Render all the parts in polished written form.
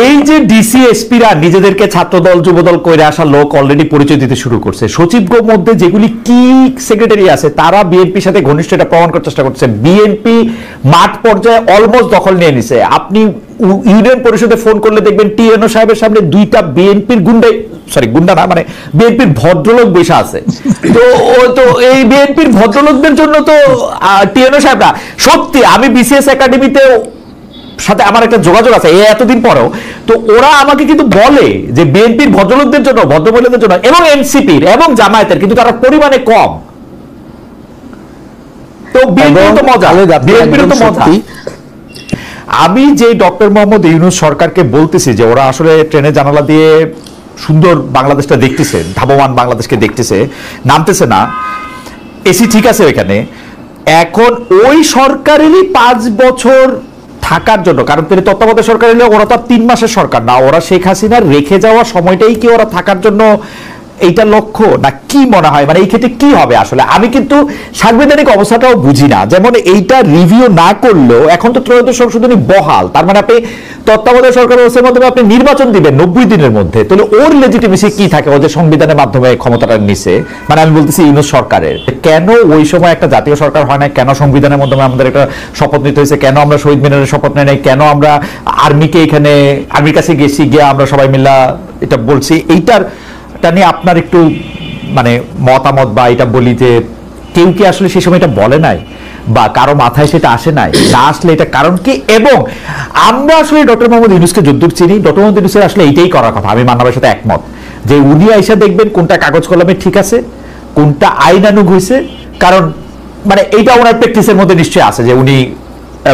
এই যে ডিসি এসপিরা নিজেদেরকে ছাত্রদল যুবদল করে আসা লোক অলরেডি পরিচয় দিতে শুরু করছে, সচিবগো মধ্যে যেগুলি কি সেক্রেটারি আছে তারা বিএনপির সাথে ঘনিষ্ঠ, এটা প্রমাণ করার চেষ্টা করছে। বিএনপি মাঠ পর্যায়ে অলমোস্ট দখল নিয়ে নিছে। আপনি ইউনিয়ন পরিষদে ফোন করলে দেখবেন টিএনও সাহেবের সামনে দুইটা বিএনপির গুন্ডা না, মানে বিএনপির ভদ্রলোক বসে আছে। তো এই বিএনপির ভদ্রলোকদের জন্য তো টিএনও সাহেবরা সত্যি, আমি বিসিএস একাডেমিতে সাথে আমার একটা যোগাযোগ আছে এতদিন পরেও, তো ওরা আমাকে কিন্তু বলে যে বিএনপির ভদ্রলোকদের জন্য, ভদ্রমহিলাদের জন্য এবং এনসিপির এবং জামায়াতের কিন্তু তারা পরিমাণে কম। তো বিএনপির তো মজা, বিএনপির তো মজা। আমি যে ডক্টর মোহাম্মদ ইউনূস সরকারকে বলতেছি যে ওরা আসলে ট্রেনের জানালা দিয়ে সুন্দর বাংলাদেশটা দেখতেছে, ধাবমান বাংলাদেশকে দেখতেছে, নামতেছে না, এসি ঠিক আছে ওইখানে। এখন ওই সরকারেরই 5 বছর থাকার জন্য, কারণ তিনি তত্ত্বাবধায়ক সরকার হলে ওরা তো 3 মাসের সরকার না, ওরা শেখ হাসিনার রেখে যাওয়া সময়টাই কি ওরা থাকার জন্য এইটা লক্ষ্য না কি মনে হয়? মানে এই ক্ষেত্রে কি হবে আসলে? আমি কিন্তু সাংবিধানিক অবস্থাটাও বুঝি না। যেমন এইটা রিভিউ না করলেও এখন তো ত্রয়োদশ সংশোধনী বহাল, তার মানে আপনি তত্ত্বাবধায়ক সরকার ব্যবস্থার মাধ্যমে আপনি নির্বাচন দিবেন 90 দিনের মধ্যে, তাহলে ওর লেজিটিমেসি কি থাকে? ও যে সংবিধানের মাধ্যমে ক্ষমতাটা নিছে, মানে আমি বলতেছি ইউনূস সরকারের, কেন ওই সময় একটা জাতীয় সরকার হয় না? কেন সংবিধানের মাধ্যমে আমাদের একটা শপথ নিতে হয়েছে? কেন আমরা শহীদ মিনারের শপথ নেই নাই? কেন আমরা আর্মিকে এখানে আর্মির কাছে গেছি, গিয়ে আমরা সবাই মিলা এটা বলছি? এইটার নিয়ে আপনার একটু মানে মতামত, বা এটা বলি যে কেউ কি আসলে সেই সময় এটা বলে নাই, বা কারো মাথায় সেটা আসে নাই, না আসলে এটা কারণ কি? এবং আমরা আসলে ডক্টর মোহাম্মদ ইউনূসকে যদ্দূর চিনি, ডক্টর মোহাম্মদ ইউনূসের আসলে এইটাই করার কথা। আমি মান্নাবের সাথে একমত যে উনি আইসা দেখবেন কোনটা কাগজ কলমে ঠিক আছে, কোনটা আইনানুগ হয়েছে। কারণ মানে এইটা ওনার প্র্যাকটিসের মধ্যে নিশ্চয়ই আছে যে উনি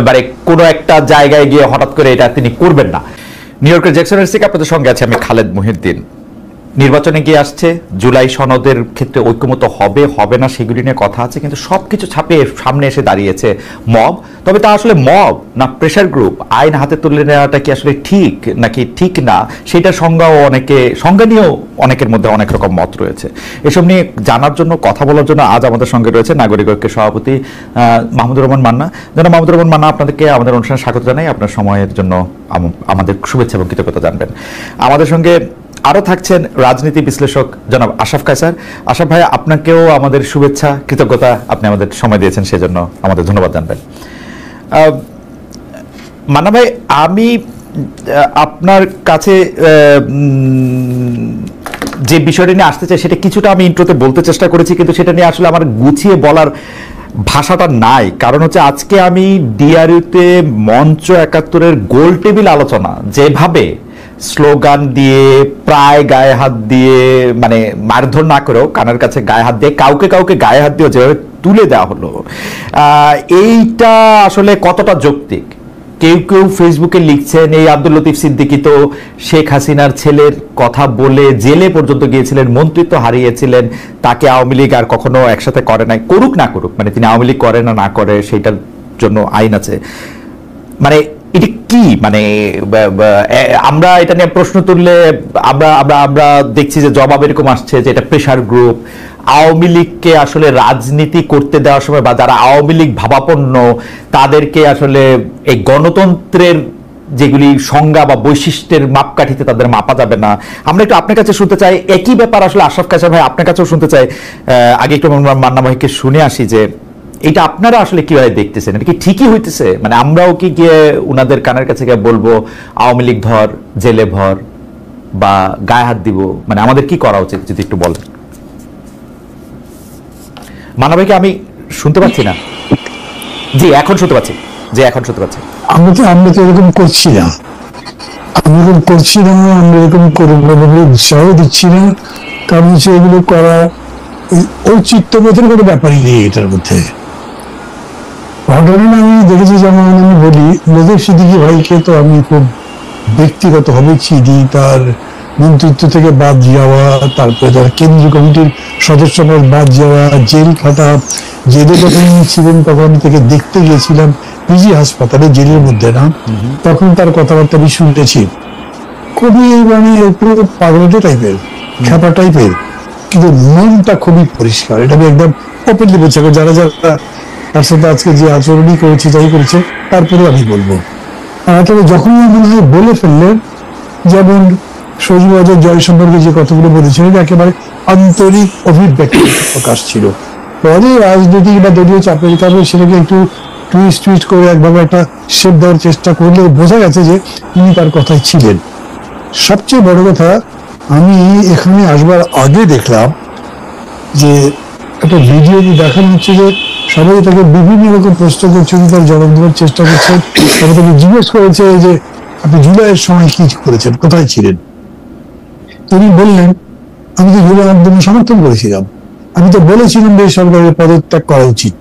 মানে কোনো একটা জায়গায় গিয়ে হঠাৎ করে এটা তিনি করবেন না। নিউ ইয়র্কের জ্যাকসনের থেকে আপনাদের সঙ্গে আছে আমি খালেদ মহিউদ্দিন। নির্বাচনে গিয়ে আসছে, জুলাই সনদের ক্ষেত্রে ঐক্যমত হবে হবে না সেগুলি নিয়ে কথা আছে, কিন্তু সবকিছু ছাপিয়ে সামনে এসে দাঁড়িয়েছে মব। তবে তা আসলে মব না প্রেশার গ্রুপ, আইন হাতে তুলে নেওয়াটা কি আসলে ঠিক নাকি ঠিক না, সেটার সংজ্ঞা নিয়েও অনেকের মধ্যে অনেক রকম মত রয়েছে। এসব নিয়ে জানার জন্য, কথা বলার জন্য আজ আমাদের সঙ্গে রয়েছে নাগরিক ঐক্যের সভাপতি মাহমুদুর রহমান মান্না। জনাব মাহমুদুর রহমান মান্না, আপনাদেরকে আমাদের অনুষ্ঠানে স্বাগত জানাই। আপনার সময়ের জন্য আমাদের শুভেচ্ছা এবং কৃতজ্ঞতা জানবেন। আমাদের সঙ্গে আরো থাকছেন রাজনীতি বিশ্লেষক জনাব আশরাফ কায়সার। আশরাফ ভাই, আপনাকেও আমাদের শুভেচ্ছা, কৃতজ্ঞতা, আপনি আমাদের সময় দিয়েছেন সেজন্য আমাদের ধন্যবাদ জানবেন। মান্না ভাই, আমি আপনার কাছে যে বিষয়টা নিয়ে আসতে চাই সেটা কিছুটা আমি ইন্ট্রোতে বলতে চেষ্টা করেছি, কিন্তু সেটা নিয়ে আসলে আমার গুছিয়ে বলার ভাষাটা নাই। কারণ হচ্ছে আজকে আমি ডিআরইউতে মঞ্চ 71-এর গোল টেবিল আলোচনা যেভাবে স্লোগান দিয়ে, প্রায় গায়ে হাত দিয়ে, মানে মারধর না করেও কানের কাছে গায়ে হাত দিয়ে, কাউকে কাউকে গায়ে হাত দিয়ে যেভাবে তুলে দেওয়া হলো, এইটা আসলে কতটা যৌক্তিক? কেউ কেউ ফেসবুকে লিখছেন এই আব্দুল লতিফ সিদ্দিকী তো শেখ হাসিনার ছেলের কথা বলে জেলে পর্যন্ত গিয়েছিলেন, মন্ত্রিত্ব হারিয়েছিলেন, তাকে আওয়ামী লীগ আর কখনো একসাথে করে নাই। করুক না করুক, মানে তিনি আওয়ামী লীগ করে না করে সেটার জন্য আইন আছে। মানে এটা কি, মানে আমরা এটা নিয়ে প্রশ্ন তুললে আমরা দেখছি যে জবাব এরকম আসছে যে এটা প্রেশার গ্রুপ। আওয়ামী লীগকে আসলে রাজনীতি করতে দেওয়ার সময়, বা যারা আওয়ামী লীগ ভাবাপন্ন তাদেরকে আসলে এই গণতন্ত্রের যেগুলি সংজ্ঞা বা বৈশিষ্ট্যের মাপকাঠিতে তাদের মাপা যাবে না। আমরা একটু আপনার কাছে শুনতে চাই একই ব্যাপার আসলে আশরাফ কায়সার ভাই আপনার কাছেও শুনতে চাই। আগে একটু মান্না ভাইকে শুনে আসি যে এটা আপনারা আসলে কিভাবে দেখতেছেন, এটা কি ঠিকই হইতেছে? মানে আমরাও কি গিয়ে উনাদের কানের কাছে গিয়ে বলবো আওয়ামী লীগ ধর, জেলে ভর, বা গায়ে হাত দিব? মানে আমাদের কি করা উচিত যদি একটু বলেন। মান্না ভাইকে আমি শুনতে পাচ্ছি না। জি এখন শুনতে পাচ্ছি, আমরা তো এরকম করছি না, আমরা এরকম করবো বলে উৎসাহ দিচ্ছি না। কারণ হচ্ছে এগুলো করা ঔচিত্যবোধের কোনো ব্যাপারই নেই এটার মধ্যে। ঘটনা আমি দেখেছি, যেমন আমি বলি লতিফ সিদ্দিকী ভাইকে তো আমি খুব ব্যক্তিগতভাবে চিনি। তার মন্ত্রিত্ব থেকে বাদ যাওয়া, তারপরে তার কেন্দ্রীয় কমিটির সদস্য বাদ যাওয়া, জেল খাটা, জেলে যখন ছিলেন তখন থেকে দেখতে গিয়েছিলাম পিজি হাসপাতালে, জেলের মধ্যে না, তখন তার কথাবার্তা আমি শুনতেছি। খুবই মানে একটু পাগলাটে টাইপের, খ্যাপা টাইপের, কিন্তু মনটা খুবই পরিষ্কার। এটা আমি একদম ওপেনলি বলছি। যারা যারা তার সাথে আজকে যে আচরণই করেছে, যাই করেছে, তারপরে আমি বলবো। তবে যখন মনে হয় বলে ফেললেন, যেমন সজীব জয় সম্পর্কে যে কথাগুলো বলেছিলেন একেবারে আন্তরিক অভিব্যক্তি প্রকাশ ছিল। পরে রাজনৈতিক বা দলীয় চাপের কারণে সেটাকে একটু টুইস্ট করে একভাবে একটা শেপ দেওয়ার চেষ্টা করলে বোঝা গেছে যে তিনি তার কথায় ছিলেন। সবচেয়ে বড় কথা, আমি এখানে আসবার আগে দেখলাম যে একটা ভিডিও দেখানো হচ্ছে যে সবাই তাকে বিভিন্ন রকম প্রশ্ন করছে, তার জবাব দেওয়ার চেষ্টা করছে। তারা তাকে জিজ্ঞেস করেছে যে আপনি জুলাইয়ের সময় কি করেছেন, কোথায় ছিলেন? তিনি বললেন, আমি তো জুলাই আন্দোলন সমর্থন করেছিলাম, আমি তো বলেছিলাম যে সরকারের পদত্যাগ করা উচিত।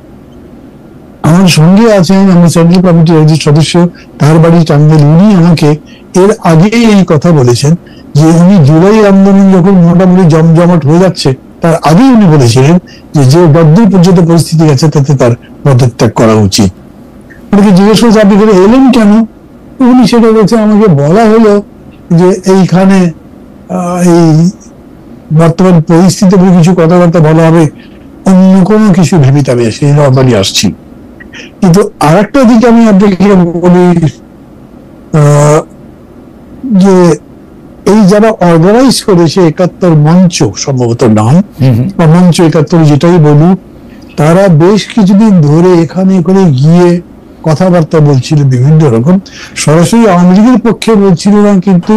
আমার সঙ্গে আছেন আমি সেন্ট্রাল কমিটির একজন সদস্য, তার বাড়ি টাঙ্গাইল, উনি আমাকে এর আগেই এই কথা বলেছেন যে উনি জুলাই আন্দোলন যখন মোটামুটি জমজমাট হয়ে যাচ্ছে তার আগেই উনি বলেছিলেন যে যে বদ্ধ পর্যন্ত পরিস্থিতি আছে তাতে তার পদত্যাগ করা উচিত। ওনাকে জিজ্ঞেস করছে আপনি এখানে এলেন কেন? উনি সেটা বলছে আমাকে বলা হলো যে এইখানে এই বর্তমান পরিস্থিতিতে কিছু কথাবার্তা বলা হবে, অন্য কোনো কিছু ভেবে আমি সেই নর্মালি আসছি। কিন্তু আর একটা দিকে আমি আপনাকে বলি যে এই যারা অর্গানাইজ করেছে ৭১ মঞ্চ, সম্ভবত নাম, বা মঞ্চ ৭১ যেটাই বলুক, তারা বেশ কিছুদিন ধরে এখানে করে গিয়ে কথাবার্তা বলছিল বিভিন্ন রকম, সরাসরি আওয়ামী লীগের পক্ষে বলছিল না, কিন্তু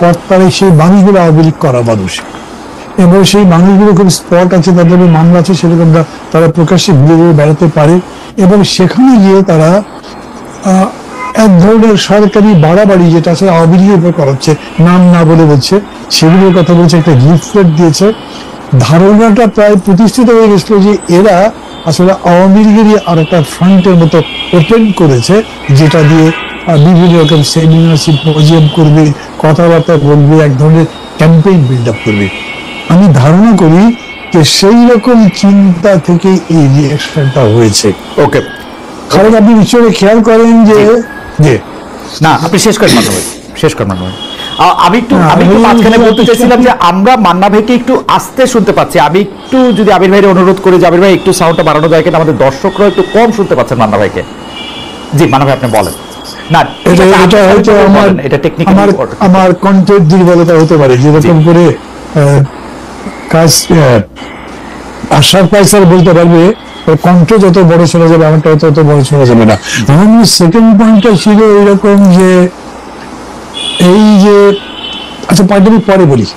কর্তারা সেই মানুষগুলো আওয়ামী লীগ করা মানুষ, এবং সেই মানুষগুলো খুব স্পট আছে, তাদের মামলা আছে, সেরকম তারা প্রকাশ্যে ঘুরে ঘুরে বেড়াতে পারে, এবং সেখানে গিয়ে তারা এক ধরনের সরকারি বাড়াবাড়ি যেটা আসলে আওয়ামী লীগের উপর করা হচ্ছে, নাম না বলে বলছে, সেগুলোর কথা বলছে, একটা লিফলেট দিয়েছে। ধারণাটা প্রায় প্রতিষ্ঠিত হয়ে গেছিল যে এরা আসলে আওয়ামী লীগেরই আর একটা ফ্রন্টের মতো ওপেন করেছে, যেটা দিয়ে বিভিন্ন রকম সেমিনার সিম্পোজিয়াম করবে, কথাবার্তা বলবে, এক ধরনের ক্যাম্পেইন বিল্ড আপ করবে। আমি ধারণা করি যে সেই রকম চিন্তা থেকে এই রিঅ্যাকশনটা হয়েছে। ওকে, কারণ আপনি নিশ্চয়ই খেয়াল করেন যে না, আপনি শেষ করেন মান্না ভাই, শেষ করেন মান্না ভাই। আমি একটু মাঝখানে বলতে চাইছিলাম যে আমরা মান্না ভাইকে একটু আস্তে শুনতে পাচ্ছি। আমি একটু যদি আবির ভাইয়ের অনুরোধ করি যে আবির ভাই একটু সাউন্ডটা বাড়ানো যায় কিনা, আমাদের দর্শকরা একটু কম শুনতে পাচ্ছেন মান্না ভাইকে। জি মান্না ভাই, আপনি বলেন। না, এটা হয়তো আমার কণ্ঠের দুর্বলতা হতে পারে, যেরকম করে কাজ আশার পাইসার বলতে পারবে কণ্ঠ যত বড় শোনা যাবে আমারটা তত বড় শোনা যাবে না। আমার সেকেন্ড পয়েন্টটা ছিল এরকম যে এই যে, আচ্ছা পয়েন্ট আমি পরে বলি।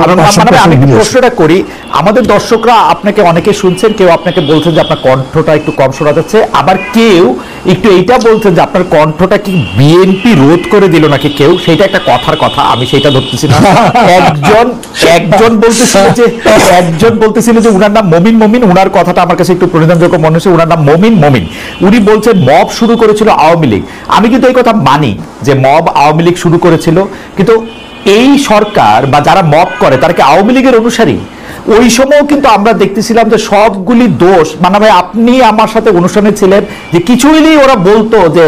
আমি প্রশ্নটা করি, আমাদের দর্শকরা আপনাকে অনেকে শুনছেন, কেউ আপনাকে বলছেন যে আপনার কণ্ঠটা একটু কম শোনা যাচ্ছে, আবার কেউ একটু এইটা বলছেন যে আপনার কণ্ঠটা কি বিএনপি রোধ করে দিল নাকি কেউ, সেটা একটা কথার কথা, আমি সেটা ধরতেছি না। একজন বলতেছিল যে উনার নাম মমিন, উনার কথাটা আমার কাছে একটু প্রণিধানযোগ্য মনে হচ্ছে, উনার নাম মমিন, উনি বলছেন মব শুরু করেছিল আওয়ামী লীগ। আমি কিন্তু এই কথা মানি যে মব আওয়ামী লীগ শুরু করেছিল, কিন্তু এই সরকার বা যারা মব করে তারা কি আওয়ামী লীগের অনুসারী? ওই সময়ও কিন্তু আমরা দেখতেছিলাম যে সবগুলি দোষ, মানে ভাই আপনি আমার সাথে অনুষ্ঠানে ছিলেন, যে কিছুই নেই ওরা বলতো যে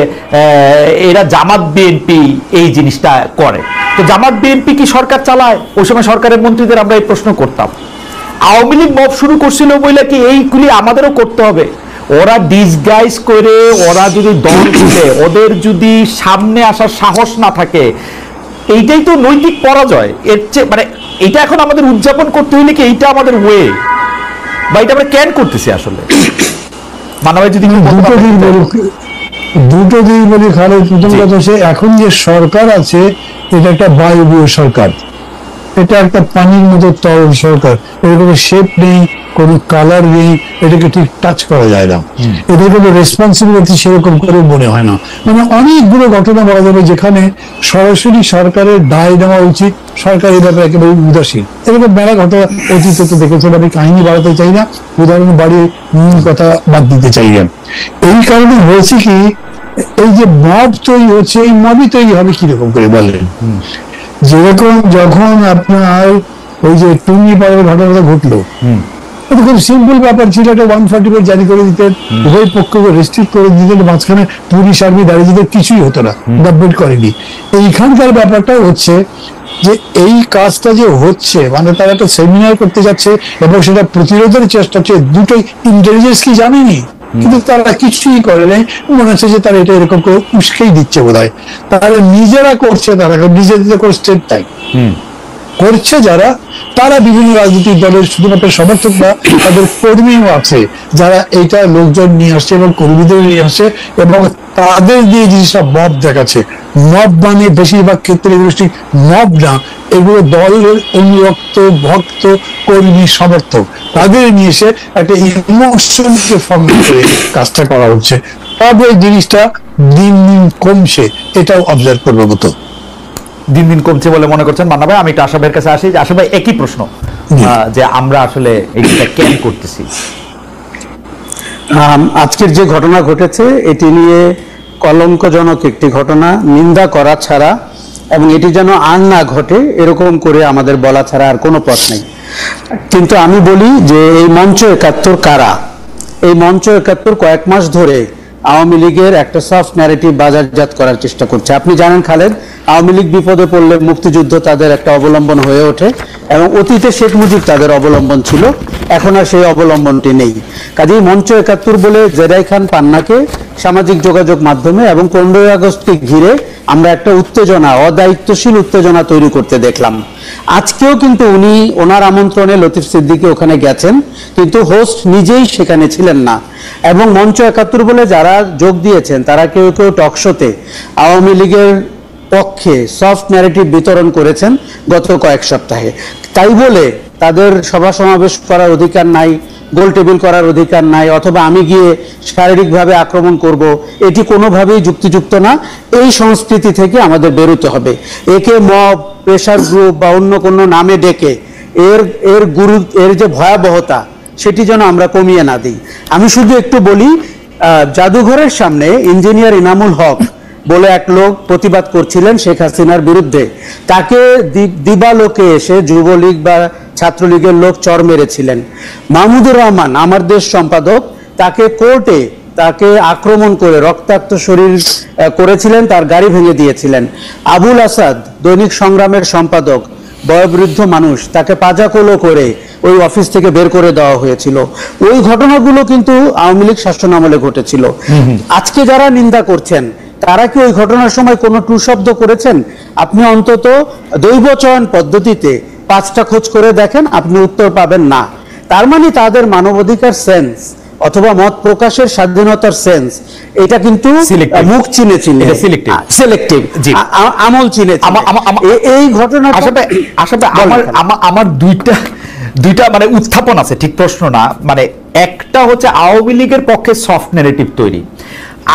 এরা জামাত বিএনপি এই জিনিসটা করে। তো জামাত বিএনপি কি সরকার চালায়? ওই সময় সরকারের মন্ত্রীদের আমরা এই প্রশ্ন করতাম। আওয়ামী লীগ মব শুরু করছিল বলে কি এইগুলি আমাদেরও করতে হবে? ওরা ডিসগাইজ করে, ওরা যদি দল খুলে, ওদের যদি সামনে আসার সাহস না থাকে, এইটাই তো নৈতিক পরাজয়। এর চেয়ে মানে এটা এখন আমাদের উদযাপন করতে হইলে কি এইটা আমাদের ওয়ে, বা এটা আমরা কেন করতেছি আসলে? মানব যদি দুটো দিন বলি খালেদ, প্রথম কথা সে এখন যে সরকার আছে এটা একটা বায়বীয় সরকার, এটা একটা পানির মতো তরল সরকার, এরকম শেপ নেই, কোনো কালার নেই, এটাকে ঠিক টাচ করা যায় না, এদের কোনো রেসপন্সিবিলিটি সেরকম করে মনে হয় না। মানে অনেকগুলো ঘটনা বলা যাবে যেখানে সরাসরি সরকারের দায় নেওয়া উচিত, সরকার এই ব্যাপারে একেবারে উদাসীন, এরকম মেলা ঘটনা অতীতে তো দেখেছেন। আমি কাহিনী বাড়াতে চাই না, উদাহরণ বাড়িয়ে কথা বাদ দিতে চাই না। এই কারণে হয়েছে কি, এই যে মব তৈরি হচ্ছে, এই মবই তৈরি হবে কিরকম করে বলেন? যেরকম যখন আপনার ওই যে টুঙ্গি পাড়ার ঘটনাটা ঘটলো, এটা খুব সিম্পল ব্যাপার ছিল, একটা 145 জারি করে দিতেন, উভয় পক্ষকে রেস্ট্রিক্ট করে দিতেন, মাঝখানে পুলিশ আর্মি দাঁড়িয়ে দিতে, কিছুই হতো না, গভর্নমেন্ট করেনি। এইখানকার ব্যাপারটা হচ্ছে যে এই কাজটা যে হচ্ছে, মানে তারা একটা সেমিনার করতে যাচ্ছে এবং সেটা প্রতিরোধের চেষ্টা হচ্ছে, দুটোই ইন্টেলিজেন্স কি জানেনি, কিন্তু তারা কিছুই করে নাই। মনে হচ্ছে যে তারা এটা এরকম করে উস্কেই দিচ্ছে বোধ হয়। তারা নিজেরা করছে, তারা নিজেদের করে স্টেট টাইম করছে যারা, তারা বিভিন্ন রাজনৈতিক দলের শুধুমাত্র সমর্থক না, তাদের কর্মীও আছে যারা এইটা লোকজন নিয়ে আসছে এবং কর্মীদের নিয়ে আসে এবং তাদের দিয়ে জিনিসটা মব দেখাচ্ছে। মব মানে বেশিরভাগ ক্ষেত্রে মব না, এগুলো দলের অনুরক্ত ভক্ত কর্মী সমর্থক, তাদের নিয়ে এসে একটা ইমোশনকে ফর্ম করে কাজটা করা হচ্ছে। তবে জিনিসটা দিন দিন কমছে, এটাও অবজার্ভ করবার মতো। দিন দিন কমছে বলে মনে করছেন মান্না ভাই? আমি একটু আশা ভাইয়ের কাছে আসি। আশা ভাই, একই প্রশ্ন, যে আমরা আসলে এইটা কেন করতেছি? আজকের যে ঘটনা ঘটেছে এটি নিয়ে কলঙ্কজনক একটি ঘটনা, নিন্দা করা ছাড়া এবং এটি যেন আর না ঘটে এরকম করে আমাদের বলা ছাড়া আর কোনো পথ নেই। কিন্তু আমি বলি যে এই মঞ্চ ৭১ কারা? এই মঞ্চ ৭১ কয়েক মাস ধরে আওয়ামী লীগের একটা সফট ন্যারেটিভ বাজারজাত করার চেষ্টা করছে। আপনি জানেন খালেদ, আওয়ামী লীগ বিপদে পড়লে মুক্তিযুদ্ধ তাদের একটা অবলম্বন হয়ে ওঠে এবং অতীতে শেখ মুজিব তাদের অবলম্বন ছিল, এখন আর সেই অবলম্বনটি নেই। কাজেই মঞ্চ ৭১ বলে জেরাই খান পান্নাকে সামাজিক যোগাযোগ মাধ্যমে এবং 15ই আগস্টকে ঘিরে আমরা একটা উত্তেজনা, অদায়িত্বশীল উত্তেজনা তৈরি করতে দেখলাম। আজকেও কিন্তু উনি ওনার আমন্ত্রণে লতিফ সিদ্দিকী ওখানে গেছেন, কিন্তু হোস্ট নিজেই সেখানে ছিলেন না। এবং মঞ্চ ৭১ বলে যারা যোগ দিয়েছেন তারা কেউ কেউ টকশোতে আওয়ামী লীগের পক্ষে সফট ন্যারেটিভ বিতরণ করেছেন গত কয়েক সপ্তাহে। তাই বলে তাদের সভা সমাবেশ করার অধিকার নাই, গোল টেবিল করার অধিকার নাই, অথবা আমি গিয়ে শারীরিকভাবে আক্রমণ করব, এটি কোনোভাবেই যুক্তিযুক্ত না। এই সংস্কৃতি থেকে আমাদের বেরোতে হবে। একে মব, প্রেশার গ্রুপ বা অন্য কোনো নামে ডেকে এর যে ভয়াবহতা সেটি যেন আমরা কমিয়ে না দিই। আমি শুধু একটু বলি, জাদুঘরের সামনে ইঞ্জিনিয়ার ইনামুল হক বলে এক লোক প্রতিবাদ করছিলেন শেখ হাসিনার বিরুদ্ধে। তাকে দিবালোকে এসে যুবলীগ বা ছাত্রলীগের লোক চর মেরেছিলেন। মাহমুদুর রহমান, আমার দেশ সম্পাদক, তাকে কোর্টে তাকে আক্রমণ করে রক্তাক্ত শরীর করেছিলেন, তার গাড়ি ভেঙে দিয়েছিলেন। আবুল আসাদ, দৈনিক সংগ্রামের সম্পাদক, বয়োবৃদ্ধ মানুষ, তাকে পাজাকোলো করে ওই অফিস থেকে বের করে দেওয়া হয়েছিল। ওই ঘটনাগুলো কিন্তু আওয়ামী লীগ শাসন আমলে ঘটেছিল। আজকে যারা নিন্দা করছেন তারা কি ওই ঘটনার সময় কোনো টু শব্দ করেছেন? আপনি অন্তত দৈব চয়ন পদ্ধতিতে 5টা খোঁজ করে দেখেন, আপনি উত্তর পাবেন না। তার মানে তাদের মানবাধিকার সেন্স অথবা মত প্রকাশের স্বাধীনতার সেন্স এটা কিন্তু মুখ চিনে চিনে সিলেক্টিভ, আমল চিনে। এই ঘটনা আমার দুইটা মানে উত্থাপন আছে, ঠিক প্রশ্ন না। মানে একটা হচ্ছে আওয়ামী লীগের পক্ষে সফট ন্যারেটিভ তৈরি।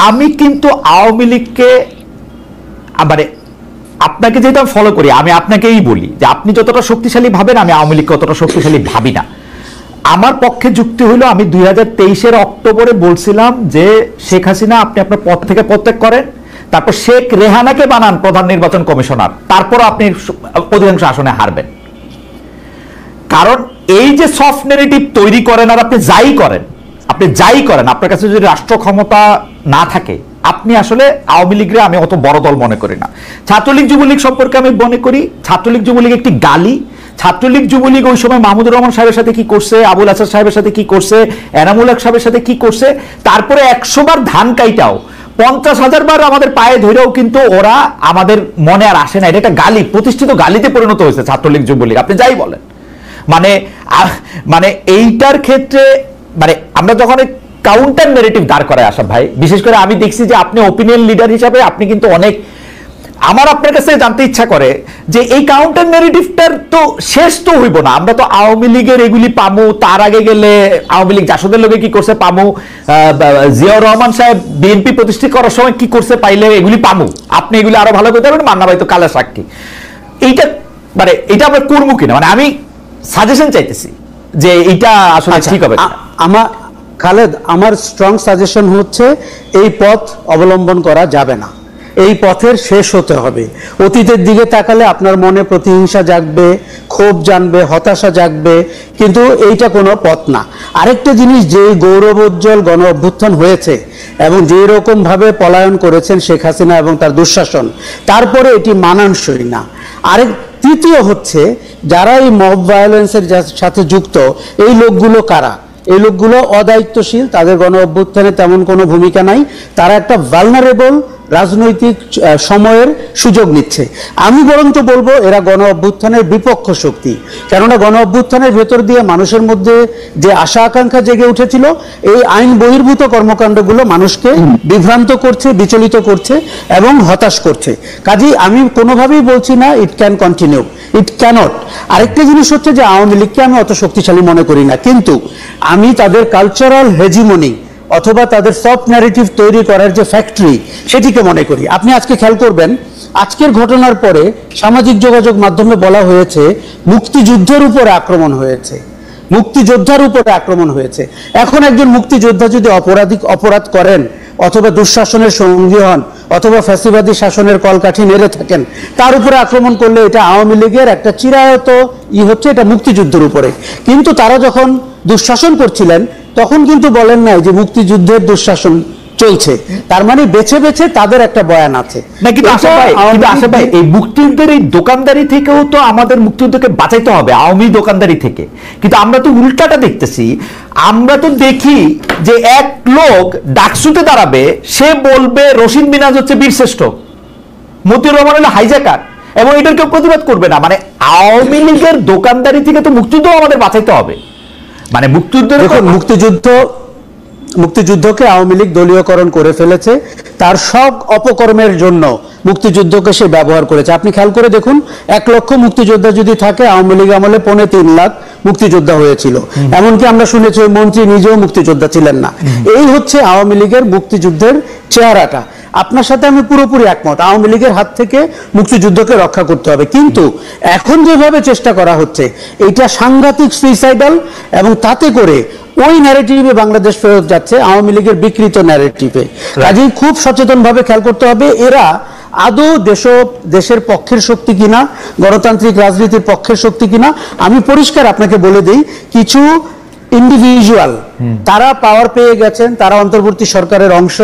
আমি কিন্তু আওয়ামী লীগকে, মানে আপনাকে যেহেতু আমি ফলো করি, আমি আপনাকেই বলি যে আপনি যতটা শক্তিশালী ভাবেন আমি আওয়ামী লীগকে অতটা শক্তিশালী ভাবি না। আমার পক্ষে যুক্তি হলো, আমি 2023-এর অক্টোবরে বলছিলাম যে শেখ হাসিনা আপনি আপনার পদ থেকে পদত্যাগ করেন, তারপর শেখ রেহানাকে বানান প্রধান নির্বাচন কমিশনার, তারপর আপনি অধিকাংশ আসনে হারবেন। কারণ এই যে সফট ন্যারেটিভ তৈরি করেন আর আপনি যাই করেন, আপনার কাছে যদি রাষ্ট্র ক্ষমতা না থাকে, আপনি আসলে আওয়ামী লীগরে আমি অত বড় দল মনে করি না। ছাত্রলীগ যুবলীগ সম্পর্কে আমি মনে করি ছাত্রলীগ যুবলীগ একটি গালি। ছাত্রলীগ যুবলীগ ওই সময় মাহমুদুর রহমান সাহেবের সাথে কি করছে, আবুল আসাদ সাহেবের সাথে কি করছে, এনামুল হক সাহেবের সাথে কি করছে, তারপরে 100 বার ধান কাইটাও 50,000 বার আমাদের পায়ে ধরেও কিন্তু ওরা আমাদের মনে আর আসে না। এটা একটা গালি, প্রতিষ্ঠিত গালিতে পরিণত হয়েছে ছাত্রলীগ যুবলীগ, আপনি যাই বলেন। মানে এইটার ক্ষেত্রে মানে আমরা যখন কাউন্টার ন্যারেটিভ দাঁড় করায় আশা ভাই, বিশেষ করে আমি দেখছি যে আপনি ওপিনিয়ন লিডার হিসাবে আপনি কিন্তু অনেক, আমার আপনার কাছে জানতে ইচ্ছা করে যে এই কাউন্টার ন্যারেটিভটার তো শেষ তো হইব না। আমরা তো আওয়ামী লীগের এগুলি পামু, তার আগে গেলে আওয়ামী লীগ জাসদের লোকে কি করছে পামু, জিয়াউর রহমান সাহেব বিএনপি প্রতিষ্ঠা করার সময় কি করছে পাইলে এগুলি পামু। আপনি এগুলি আরো ভালো করতে পারবেন, মান্না ভাই তো কালা সাক্ষী। এইটা মানে এটা আমরা করবো কিনা, মানে আমি সাজেশন চাইতেছি যে এটা আসলে ঠিক হবে। খালেদ, আমার স্ট্রং সাজেশন হচ্ছে এই পথ অবলম্বন করা যাবে না, এই পথের শেষ হতে হবে। অতীতের দিকে তাকালে আপনার মনে প্রতিহিংসা জাগবে, ক্ষোভ জানবে, হতাশা জাগবে, কিন্তু এইটা কোনো পথ না। আরেকটা জিনিস, যে গৌরবোজ্জ্বল গণ অভ্যুত্থান হয়েছে এবং যে রকম ভাবে পলায়ন করেছেন শেখ হাসিনা এবং তার দুঃশাসন, তারপরে এটি মানানসই না। তৃতীয় হচ্ছে, যারা এই মব ভায়োলেন্সের সাথে যুক্ত এই লোকগুলো কারা? এই লোকগুলো অদায়িত্বশীল, তাদের গণ অভ্যুত্থানে তেমন কোনো ভূমিকা নাই, তারা একটা ভালনারেবল রাজনৈতিক সময়ের সুযোগ নিচ্ছে। আমি বরঞ্চ বলবো এরা গণ অভ্যুত্থানের বিপক্ষ শক্তি, কেননা গণ অভ্যুত্থানের ভেতর দিয়ে মানুষের মধ্যে যে আশা আকাঙ্ক্ষা জেগে উঠেছিল, এই আইন বহির্ভূত কর্মকাণ্ডগুলো মানুষকে বিভ্রান্ত করছে, বিচলিত করছে এবং হতাশ করছে। কাজেই আমি কোনোভাবেই বলছি না it can continue, it can't. আরেকটা জিনিস হচ্ছে যে আওয়ামী লীগকে আমি অত শক্তিশালী মনে করি না, কিন্তু আমি তাদের কালচারাল হেজিমনি অথবা তাদের সফট ন্যারেটিভ তৈরি করার যে ফ্যাক্টরি, সেটিকে মনে করি। আপনি আজকে খেয়াল করবেন, আজকের ঘটনার পরে সামাজিক যোগাযোগ মাধ্যমে বলা হয়েছে মুক্তিযুদ্ধের উপরে আক্রমণ হয়েছে, মুক্তিযোদ্ধার উপরে আক্রমণ হয়েছে। এখন একজন মুক্তিযোদ্ধা যদি অপরাধ করেন অথবা দুঃশাসনের সঙ্গী হন অথবা ফ্যাসিবাদী শাসনের কলকাঠি নেড়ে থাকেন, তার উপরে আক্রমণ করলে এটা আওয়ামী লীগের একটা চিরায়ত হচ্ছে, এটা মুক্তিযুদ্ধের উপরে। কিন্তু তারা যখন দুঃশাসন করছিলেন তখন কিন্তু বলেন নাই যে মুক্তিযুদ্ধের দুঃশাসন চলছে, তার মানে বেছে বেছে তাদের একটা বয়ান আছে। এই মুক্তিযুদ্ধের এই দোকানদারি থেকেও তো আমাদের মুক্তিযুদ্ধকে বাঁচাইতে হবে, আওয়ামী দোকানদারি থেকে। কিন্তু আমরা তো উল্টাটা দেখতেছি, আমরা তো দেখি যে এক লোক ডাকসুতে দাঁড়াবে, সে বলবে রশিদ মিনাজ হচ্ছে বীরশ্রেষ্ঠ, মতিউর রহমান হলো হাইজ্যাকার, এবং এটার কেউ প্রতিবাদ করবে না। মানে আওয়ামী লীগের দোকানদারি থেকে তো মুক্তিযুদ্ধ আমাদের বাঁচাইতে হবে। মানে মুক্তিযুদ্ধকে আওয়ামী লীগ দলীয়করণ করে ফেলেছে, তার সব অপকর্মের জন্য মুক্তিযুদ্ধকে সে ব্যবহার করেছে। আপনি খেয়াল করে দেখুন, 1 লক্ষ মুক্তিযোদ্ধা যদি থাকে, আওয়ামী লীগ আমলে 3.25 লাখ মুক্তিযোদ্ধা হয়েছিল। এমনকি আমরা শুনেছি ওই মন্ত্রী নিজেও মুক্তিযোদ্ধা ছিলেন না। এই হচ্ছে আওয়ামী লীগের মুক্তিযুদ্ধের চেহারাটা। আপনার সাথে আমি পুরোপুরি একমত, আওয়ামী লীগের হাত থেকে মুক্তিযুদ্ধকে রক্ষা করতে হবে, কিন্তু এখন যেভাবে চেষ্টা করা হচ্ছে এটা সাংঘাতিক সুইসাইডাল, এবং তাতে করে ওই ন্যারেটিভে বাংলাদেশ ফেরত যাচ্ছে, আওয়ামী লীগের বিকৃত ন্যারেটিভে। কাজেই খুব সচেতনভাবে খেয়াল করতে হবে এরা আদৌ দেশের পক্ষের শক্তি কিনা, গণতান্ত্রিক রাজনীতির পক্ষের শক্তি কিনা। আমি পরিষ্কার আপনাকে বলে দিই, কিছু ইন্ডিভিজুয়াল তারা পাওয়ার পেয়ে গেছেন, তারা অন্তর্বর্তী সরকারের অংশ,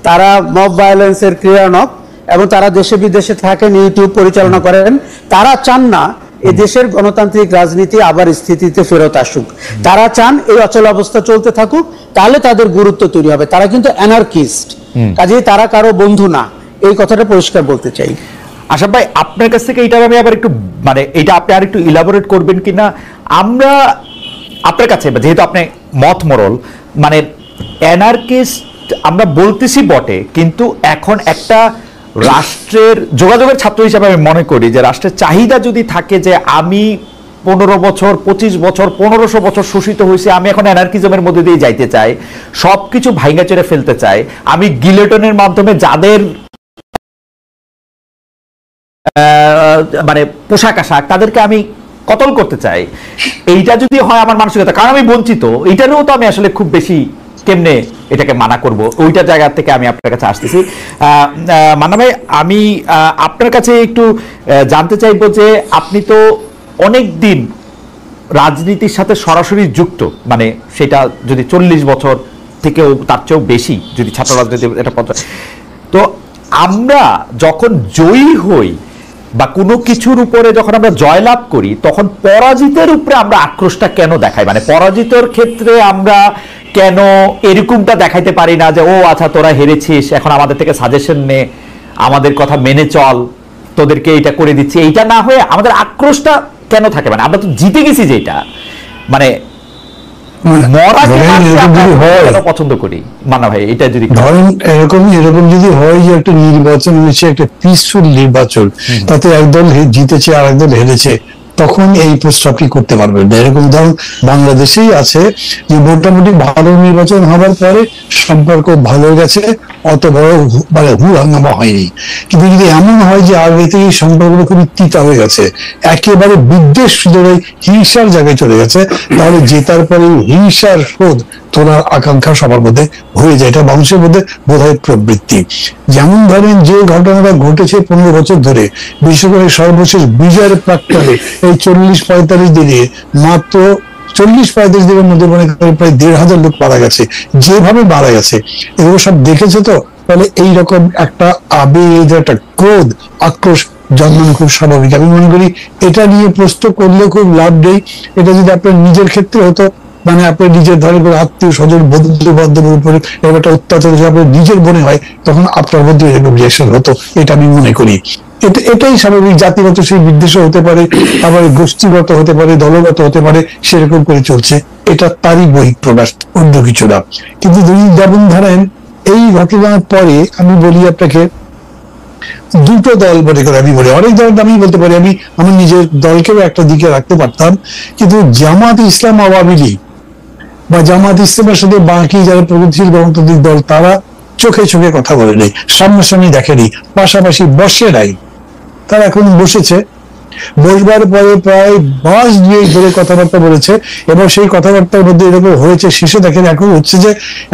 তারা মব ভায়োলেন্সের ক্রিয়ানক, এবং তারা দেশে বিদেশে থাকেন, ইউটিউব পরিচালনা করেন। তারা চান না এই দেশের গণতান্ত্রিক রাজনীতি আবার স্থিতিতে ফেরত আসুক, তারা চান এই অচল অবস্থা চলতে থাকুক, তাহলে তাদের গুরুত্ব তৈরি হবে। তারা কিন্তু অ্যানার্কিস্ট, কাজেই তারা কারো বন্ধু না, এই কথাটা পরিষ্কার বলতে চাই। আশরাফ ভাই, আপনার কাছ থেকে এটা আমি আবার একটু, মানে এটা আপনি আর একটু ইলাবোরেট করবেন কিনা। আমরা আপনার কাছে, যেহেতু আপনি মত মরল, মানে অ্যানার্কিস্ট আমরা বলতেছি বটে, কিন্তু এখন একটা রাষ্ট্রের যোগাযোগের ছাত্র হিসেবে আমি মনে করি যে রাষ্ট্রের চাহিদা যদি থাকে যে আমি 15 বছর 25 বছর 1500 বছর শোষিত হয়েছে, আমি এখন অ্যানার্কিজমের মধ্যে দিয়ে যাইতে চাই, সবকিছু ভাইঙ্গা চড়ে ফেলতে চাই, আমি গিলেটনের মাধ্যমে যাদের মানে পোশাক আশাক তাদেরকে আমি কতল করতে চাই, এইটা যদি হয় আমার মানসিকতা, কারণ আমি বঞ্চিত, এইটারও তো আমি আসলে খুব বেশি কেমনে এটাকে মানা করব, ওইটা জায়গা থেকে আমি আপনার কাছে আসতেছি। মান্না ভাই, আমি আপনার কাছে একটু জানতে চাইবো যে আপনি তো অনেক দিন রাজনীতির সাথে সরাসরি যুক্ত, মানে সেটা যদি 40 বছর থেকেও তার চেয়েও বেশি যদি ছাত্র রাজনীতি এটা পর্যায়ে, তো আমরা যখন জয়ী হই বা কোনো কিছুর উপরে যখন আমরা জয়লাভ করি, তখন পরাজিতের উপরে আমরা আক্রোশটা কেন দেখাই? মানে পরাজিতর ক্ষেত্রে আমরা কেন এরকমটা দেখাইতে পারি না যে ও আচ্ছা তোরা হেরেছিস, এখন আমাদের থেকে সাজেশন নে, আমাদের কথা মেনে চল, তোদেরকে এটা করে দিচ্ছি, এইটা না হয়ে আমাদের আক্রোশটা কেন থাকে? মানে আমরা তো জিতে গেছি, যেটা মানে পছন্দ করি। মান্না ভাই, এটা যদি ধরেন এরকম যদি হয় যে একটা নির্বাচন হয়েছে, একটা পিসফুল নির্বাচন, তাতে একদল জিতেছে আর একদল হেরেছে, তখন এই প্রস্তাবটি করতে পারবেন না। এরকম ধরুন বাংলাদেশেই আছে যে মোটামুটি ভালো নির্বাচন হওয়ার পরে সম্পর্ক ভালো গেছে, অত বড় মানে হু হাঙ্গামা হয়নি। কিন্তু যদি এমন হয় যে আগে থেকে সম্পর্কগুলো খুবই তিতা হয়ে গেছে, একেবারে বিদ্বেষ ধরে হিংসার জায়গায় চলে গেছে, তাহলে জেতার পরে হিংসার শোধ তোলার আকাঙ্ক্ষা সবার মধ্যে হয়ে যায়। এটা মানুষের মধ্যে বোধহয় প্রবৃত্তি। যেমন ধরেন যে ঘটনাটা ঘটেছে 15 বছর ধরে, বিশেষ করে সর্বশেষ বিজয়ের প্রাক্কালে এই 40-45 দিনে মাত্র 40-35 দিনের মধ্যে মনে করেন প্রায় 1,500 লোক মারা গেছে। যেভাবে মারা গেছে এগুলো সব দেখেছে, তো তাহলে এইরকম একটা আবেগ, একটা ক্রোধ, আক্রোশ জন্মানো খুব স্বাভাবিক। আমি মনে করি এটা নিয়ে প্রশ্ন করলে খুব লাভ নেই। এটা যদি আপনার নিজের ক্ষেত্রে হতো মানে আপনার নিজের ধরেন আত্মীয় স্বজন বন্ধু বান্ধবের উপরে এরকম একটা অত্যাচার যদি আপনার নিজের মনে হয়, তখন আপনার মধ্যে এরকম রিয়াকশন হতো, এটা আমি মনে করি। এটাই স্বাভাবিক। জাতিগত সেই বিদ্বেষ হতে পারে, আবার গোষ্ঠীগত হতে পারে, দলগত হতে পারে, সেরকম করে চলছে। এটা তারই বহিঃপ্রকাশ, অন্য কিছু না। কিন্তু যেমন ধরেন এই ঘটনার পরে আমি বলি আপনাকে, দুটো দল মনে করে আমি বলি, অনেক দল আমি বলতে পারি, আমি আমার নিজের দলকেও একটা দিকে রাখতে পারতাম, কিন্তু জামাত ইসলাম আওয়ামী লীগ বা জামাত ইসলামের সাথে বাকি যারা প্রগতিশীল গণতান্ত্রিক দল, তারা চোখে চোখে কথা বলে নেই, সামনাসামনি দেখেনি, পাশাপাশি বসে নাই। তারা এখন বসেছে, বসবার পরে প্রায় মাস 2 ধরে কথাবার্তা বলেছে, এবং সেই কথাবার্তার মধ্যে এরকম হয়েছে, শেষে দেখেন এখন হচ্ছে যে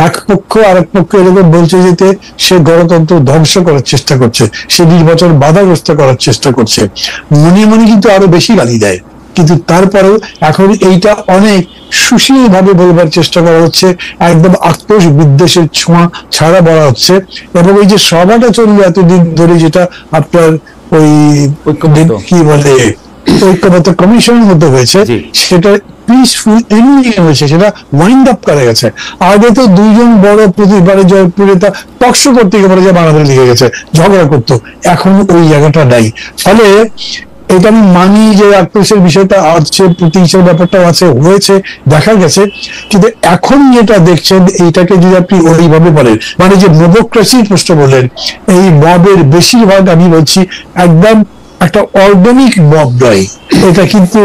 এক পক্ষ আর এক পক্ষ এরকম বলছে যেতে সে গণতন্ত্র ধ্বংস করার চেষ্টা করছে, সে নির্বাচন বাধাগ্রস্ত করার চেষ্টা করছে, মনে মনে কিন্তু আরো বেশি গালি দেয়। কিন্তু তারপরেও এখন এইটা অনেক সুশীল ভাবে বলবার চেষ্টা করা হচ্ছে, একদম আক্রোশ বিদ্বেষের ছোঁয়া ছাড়া বলা হচ্ছে। এবং এই যে সভাটা চললো এতদিন ধরে, যেটা আপনার ওই কি বলে ঐক্যমত্য কমিশনের মধ্যে হয়েছে, সেটা পিসফুল এন্ডিং হয়েছে, সেটা ওয়াইন্ড আপ করা গেছে। আগে তো দুইজন বড় প্রতিবারে জয়পুরে তা পক্ষ করতে গিয়ে যে বাংলাদেশে লিখে গেছে, ঝগড়া করতো, এখন ওই জায়গাটা নাই। ফলে এটা আমি মানি যে আক্রোশের বিষয়টা আছে, প্রতিহিংসার ব্যাপারটাও আছে, হয়েছে, দেখা গেছে। কিন্তু এখন যেটা দেখছেন, এইটাকে যদি আপনি ওইভাবে বলেন, মানে যে ডেমোক্রেসির প্রশ্ন বললেন, এই মবের বেশিরভাগ আমি বলছি একদম একটা অর্গানিক মব নয়, এটা কিন্তু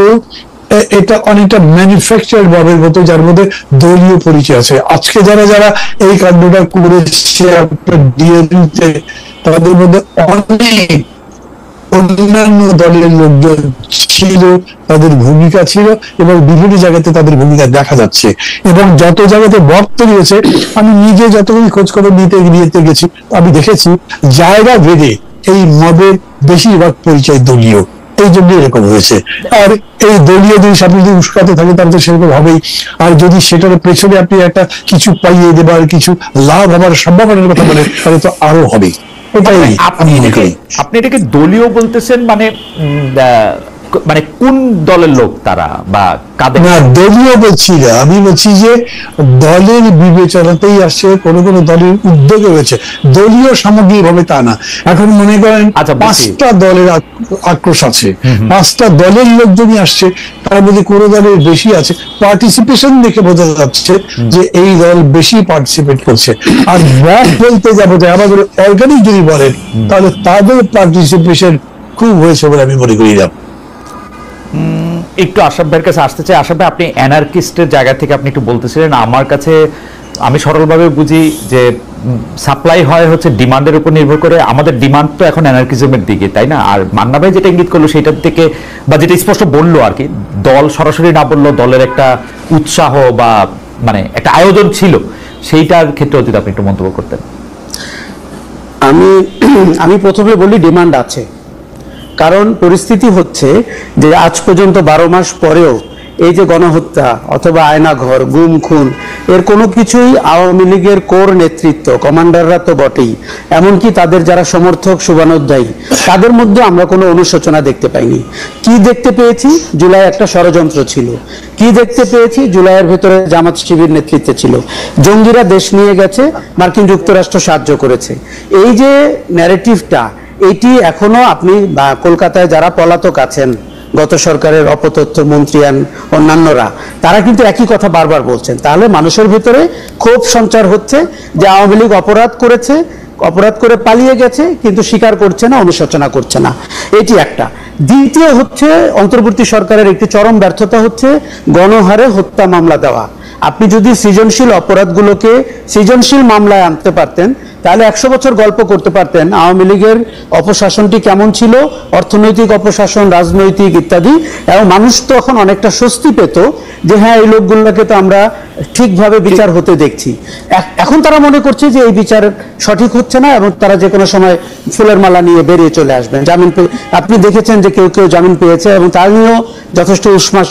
এটা অনেকটা ম্যানুফ্যাকচার মবের মতো, যার মধ্যে দলীয় পরিচয় আছে। আজকে যারা যারা এই কাণ্ডটা করেছে আপনার ডিএনএতে, তাদের মধ্যে অনেক অন্যান্য দলের লোকজন ছিল, তাদের ভূমিকা ছিল, এবং বিভিন্ন জায়গাতে তাদের ভূমিকা দেখা যাচ্ছে। এবং যত জায়গাতে মব তৈরি হয়েছে, আমি নিজে যতগুলি খোঁজ খবর নিতে গেছি, আমি দেখেছি জায়গা ভেদে এই মবের বেশিরভাগ পরিচয় দলীয়, এই জন্য এরকম হয়েছে। আর এই দলীয় যদি আপনি যদি উস্কাতে থাকে, তাহলে তো সেরকম হবেই। আর যদি সেটার পেছনে আপনি একটা কিছু পাইয়ে দেবার, কিছু লাভ হবার সম্ভাবনার কথা বলেন, তাহলে তো আরো হবে। আপনি এটাকে দলীয় বলতেছেন, মানে মানে কোন দলের লোক তারা, বা কাদের? না, দলীয় বলছি না, আমি বলছি যে দলের বিবেচনাতেই আসছে, কোন কোন দলের উদ্যোগে হয়েছে, দলীয় সামগ্রিক ভাবে তা না। এখন মনে করেন 5টা দলের আক্রোশ আছে, 5টা দলের লোকজনই আসছে, তার মধ্যে কোন দলের বেশি আছে, পার্টিসিপেশন দেখে বোঝা যাচ্ছে যে এই দল বেশি পার্টিসিপেট করছে। আর মব বলতে যাবো, আমাদের অর্গানিক যদি বলেন, তাহলে তাদের পার্টিসিপেশন খুব হয়েছে বলে আমি মনে করি না। একটু আশরাফ ভাইয়ের কাছে আসতে চাই। আশরাফ ভাই, আপনি অ্যানার্কিস্টের জায়গা থেকে আপনি একটু বলতেছিলেন, আমার কাছে আমি সরলভাবে বুঝি যে সাপ্লাই হয় হচ্ছে ডিমান্ডের উপর নির্ভর করে। আমাদের ডিমান্ড তো এখন অ্যানার্কিজমের দিকে, তাই না? আর মান্না ভাই যেটা ইঙ্গিত করলো সেটার থেকে, বা যেটা স্পষ্ট বললো আর কি, দল সরাসরি না বললো, দলের একটা উৎসাহ বা মানে একটা আয়োজন ছিল, সেইটার ক্ষেত্রে যদি আপনি একটু মন্তব্য করতেন। আমি প্রথমে বলি ডিমান্ড আছে, কারণ পরিস্থিতি হচ্ছে যে আজ পর্যন্ত 12 মাস পরেও এই যে গণহত্যা অথবা আয়নাঘর, গুম খুন, এর কোনো কিছুই আওয়ামী লীগের কোর নেতৃত্ব, কমান্ডাররা তো বটেই, এমনকি তাদের যারা সমর্থক, শুভানুধ্যায়ী, তাদের মধ্যে আমরা কোনো অনুশোচনা দেখতে পাইনি। কি দেখতে পেয়েছি? জুলাই একটা ষড়যন্ত্র ছিল। কি দেখতে পেয়েছি? জুলাইয়ের ভেতরে জামাত শিবির নেতৃত্বে ছিল, জঙ্গিরা দেশ নিয়ে গেছে, মার্কিন যুক্তরাষ্ট্র সাহায্য করেছে। এই যে ন্যারেটিভটা, এটি এখনো আপনি বা কলকাতায় যারা পলাতক আছেন, গত সরকারের অপতথ্য মন্ত্রী অন্যান্যরা, তারা কিন্তু একই কথা বারবার বলছেন। তাহলে মানুষের ভিতরে ক্ষোভ সঞ্চার হচ্ছে যে আওয়ামী লীগ অপরাধ করেছে, অপরাধ করে পালিয়ে গেছে, কিন্তু স্বীকার করছে না, অনুশোচনা করছে না। এটি একটা। দ্বিতীয় হচ্ছে, অন্তর্বর্তী সরকারের একটি চরম ব্যর্থতা হচ্ছে গণহারে হত্যা মামলা দেওয়া। আপনি যদি সৃজনশীল অপরাধগুলোকে সৃজনশীল মামলায় আনতে পারতেন, তাহলে 100 বছর গল্প করতে পারতেন আওয়ামী লীগের অপশাসনটি কেমন ছিল, অর্থনৈতিক অপশাসন, রাজনৈতিক ইত্যাদি, এবং মানুষ তখন অনেকটা স্বস্তি পেত যে হ্যাঁ, এই লোকগুলোকে তো আমরা ঠিকভাবে বিচার হতে দেখছি। এখন তারা মনে করছে যে এই বিচার সঠিক হচ্ছে না, এবং তারা যে কোনো সময় ফুলের মালা নিয়ে বেরিয়ে চলে আসবেন। জামিন আপনি দেখেছেন যে কেউ কেউ জামিন পেয়েছে, এবং তা নিয়েও যথেষ্ট উষ্মা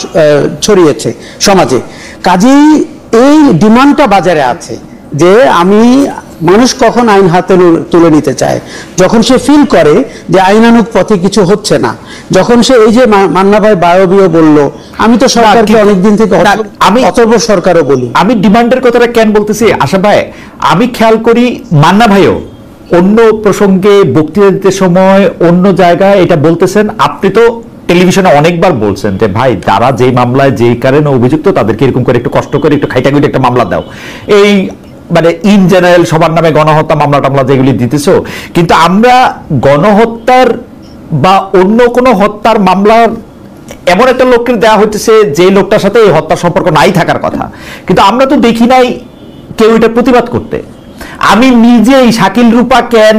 ছড়িয়েছে সমাজে। কাজেই এই ডিমান্ডটা বাজারে আছে যে আমি মানুষ কখন আইন হাতে তুলে নিতে চায়? যখন সে ফিল করে যে আইনানুগ পথে কিছু হচ্ছে না, যখন সে এই যে মান্না ভাই বায়বীয় বলল, আমি তো সরকারকে অনেকদিন থেকে আমি অথর্ব সরকারও বলি। আমি ডিমান্ডের কথাটা কেন বলতেছি আশা ভাই, আমি খেয়াল করি মান্না ভাইও অন্য প্রসঙ্গে বক্তৃতা দিতে সময় অন্য জায়গায় এটা বলতেছেন, আপনি তো টেলিভিশনে অনেকবার বলছেন যে ভাই যারা যেই মামলায় যেই কারণে অভিযুক্ত তাদেরকে এরকম করে একটু কষ্ট করে একটু খাইটাগুটি একটা মামলা দাও, এই মানে ইন জেনারেল সবার নামে গণহত্যা মামলা টামলা যেগুলি দিতেছো, কিন্তু আমরা গণহত্যার বা অন্য কোনো হত্যার মামলার এমন একটা লোককে দেওয়া হইতেছে যে লোকটার সাথে এই হত্যার সম্পর্ক নাই থাকার কথা, কিন্তু আমরা তো দেখি নাই কেউ এটা প্রতিবাদ করতে। আমি নিজেই শাকিল রূপা কেন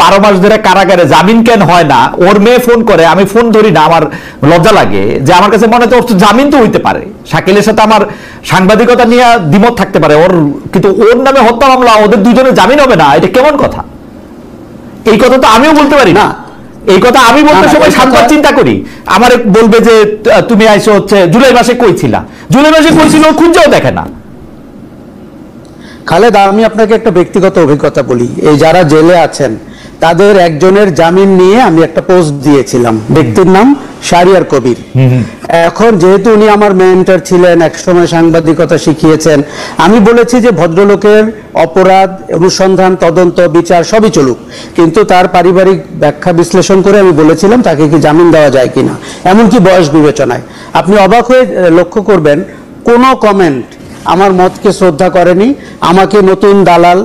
12 মাস ধরে কারাগারে, জামিন কেন হয় না, ওর মেয়ে ফোন করে, আমি ফোন ধরি না, আমার লজ্জা লাগে যে আমার কাছে মনে হয় ওর তো জামিন তো হইতে পারে, শাকিলের সাথে আমার সাংবাদিকতা নিয়ে দ্বিমত থাকতে পারে ওর, কিন্তু ওর নামে হত্যা মামলা, ওদের দুজনের জামিন হবে না, এটা কেমন কথা? এই কথা তো আমিও বলতে পারি না। এই কথা আমি বলতে সময় 7 বার চিন্তা করি, আমার বলবে যে তুমি আইসো হচ্ছে জুলাই মাসে কই ছিলা, জুলাই মাসে কই ছিল খুঁজেও দেখে না। খালেদ, আমি আপনাকে একটা ব্যক্তিগত অভিজ্ঞতা বলি। এই যারা জেলে আছেন তাদের একজনের জামিন নিয়ে আমি একটা পোস্ট দিয়েছিলাম, ব্যক্তির নাম শাহরিয়ার কবির। এখন যেহেতু উনি আমার মেন্টর ছিলেন, একসময় সাংবাদিকতা শিখিয়েছেন, আমি বলেছি যে ভদ্রলোকের অপরাধ অনুসন্ধান তদন্ত বিচার সবই চলুক, কিন্তু তার পারিবারিক ব্যাখ্যা বিশ্লেষণ করে আমি বলেছিলাম তাকে কি জামিন দেওয়া যায় কিনা, এমনকি বয়স বিবেচনায়। আপনি অবাক হয়ে লক্ষ্য করবেন কোনো কমেন্ট আমার মতকে শ্রদ্ধা করেনি, আমাকে নতুন দালাল,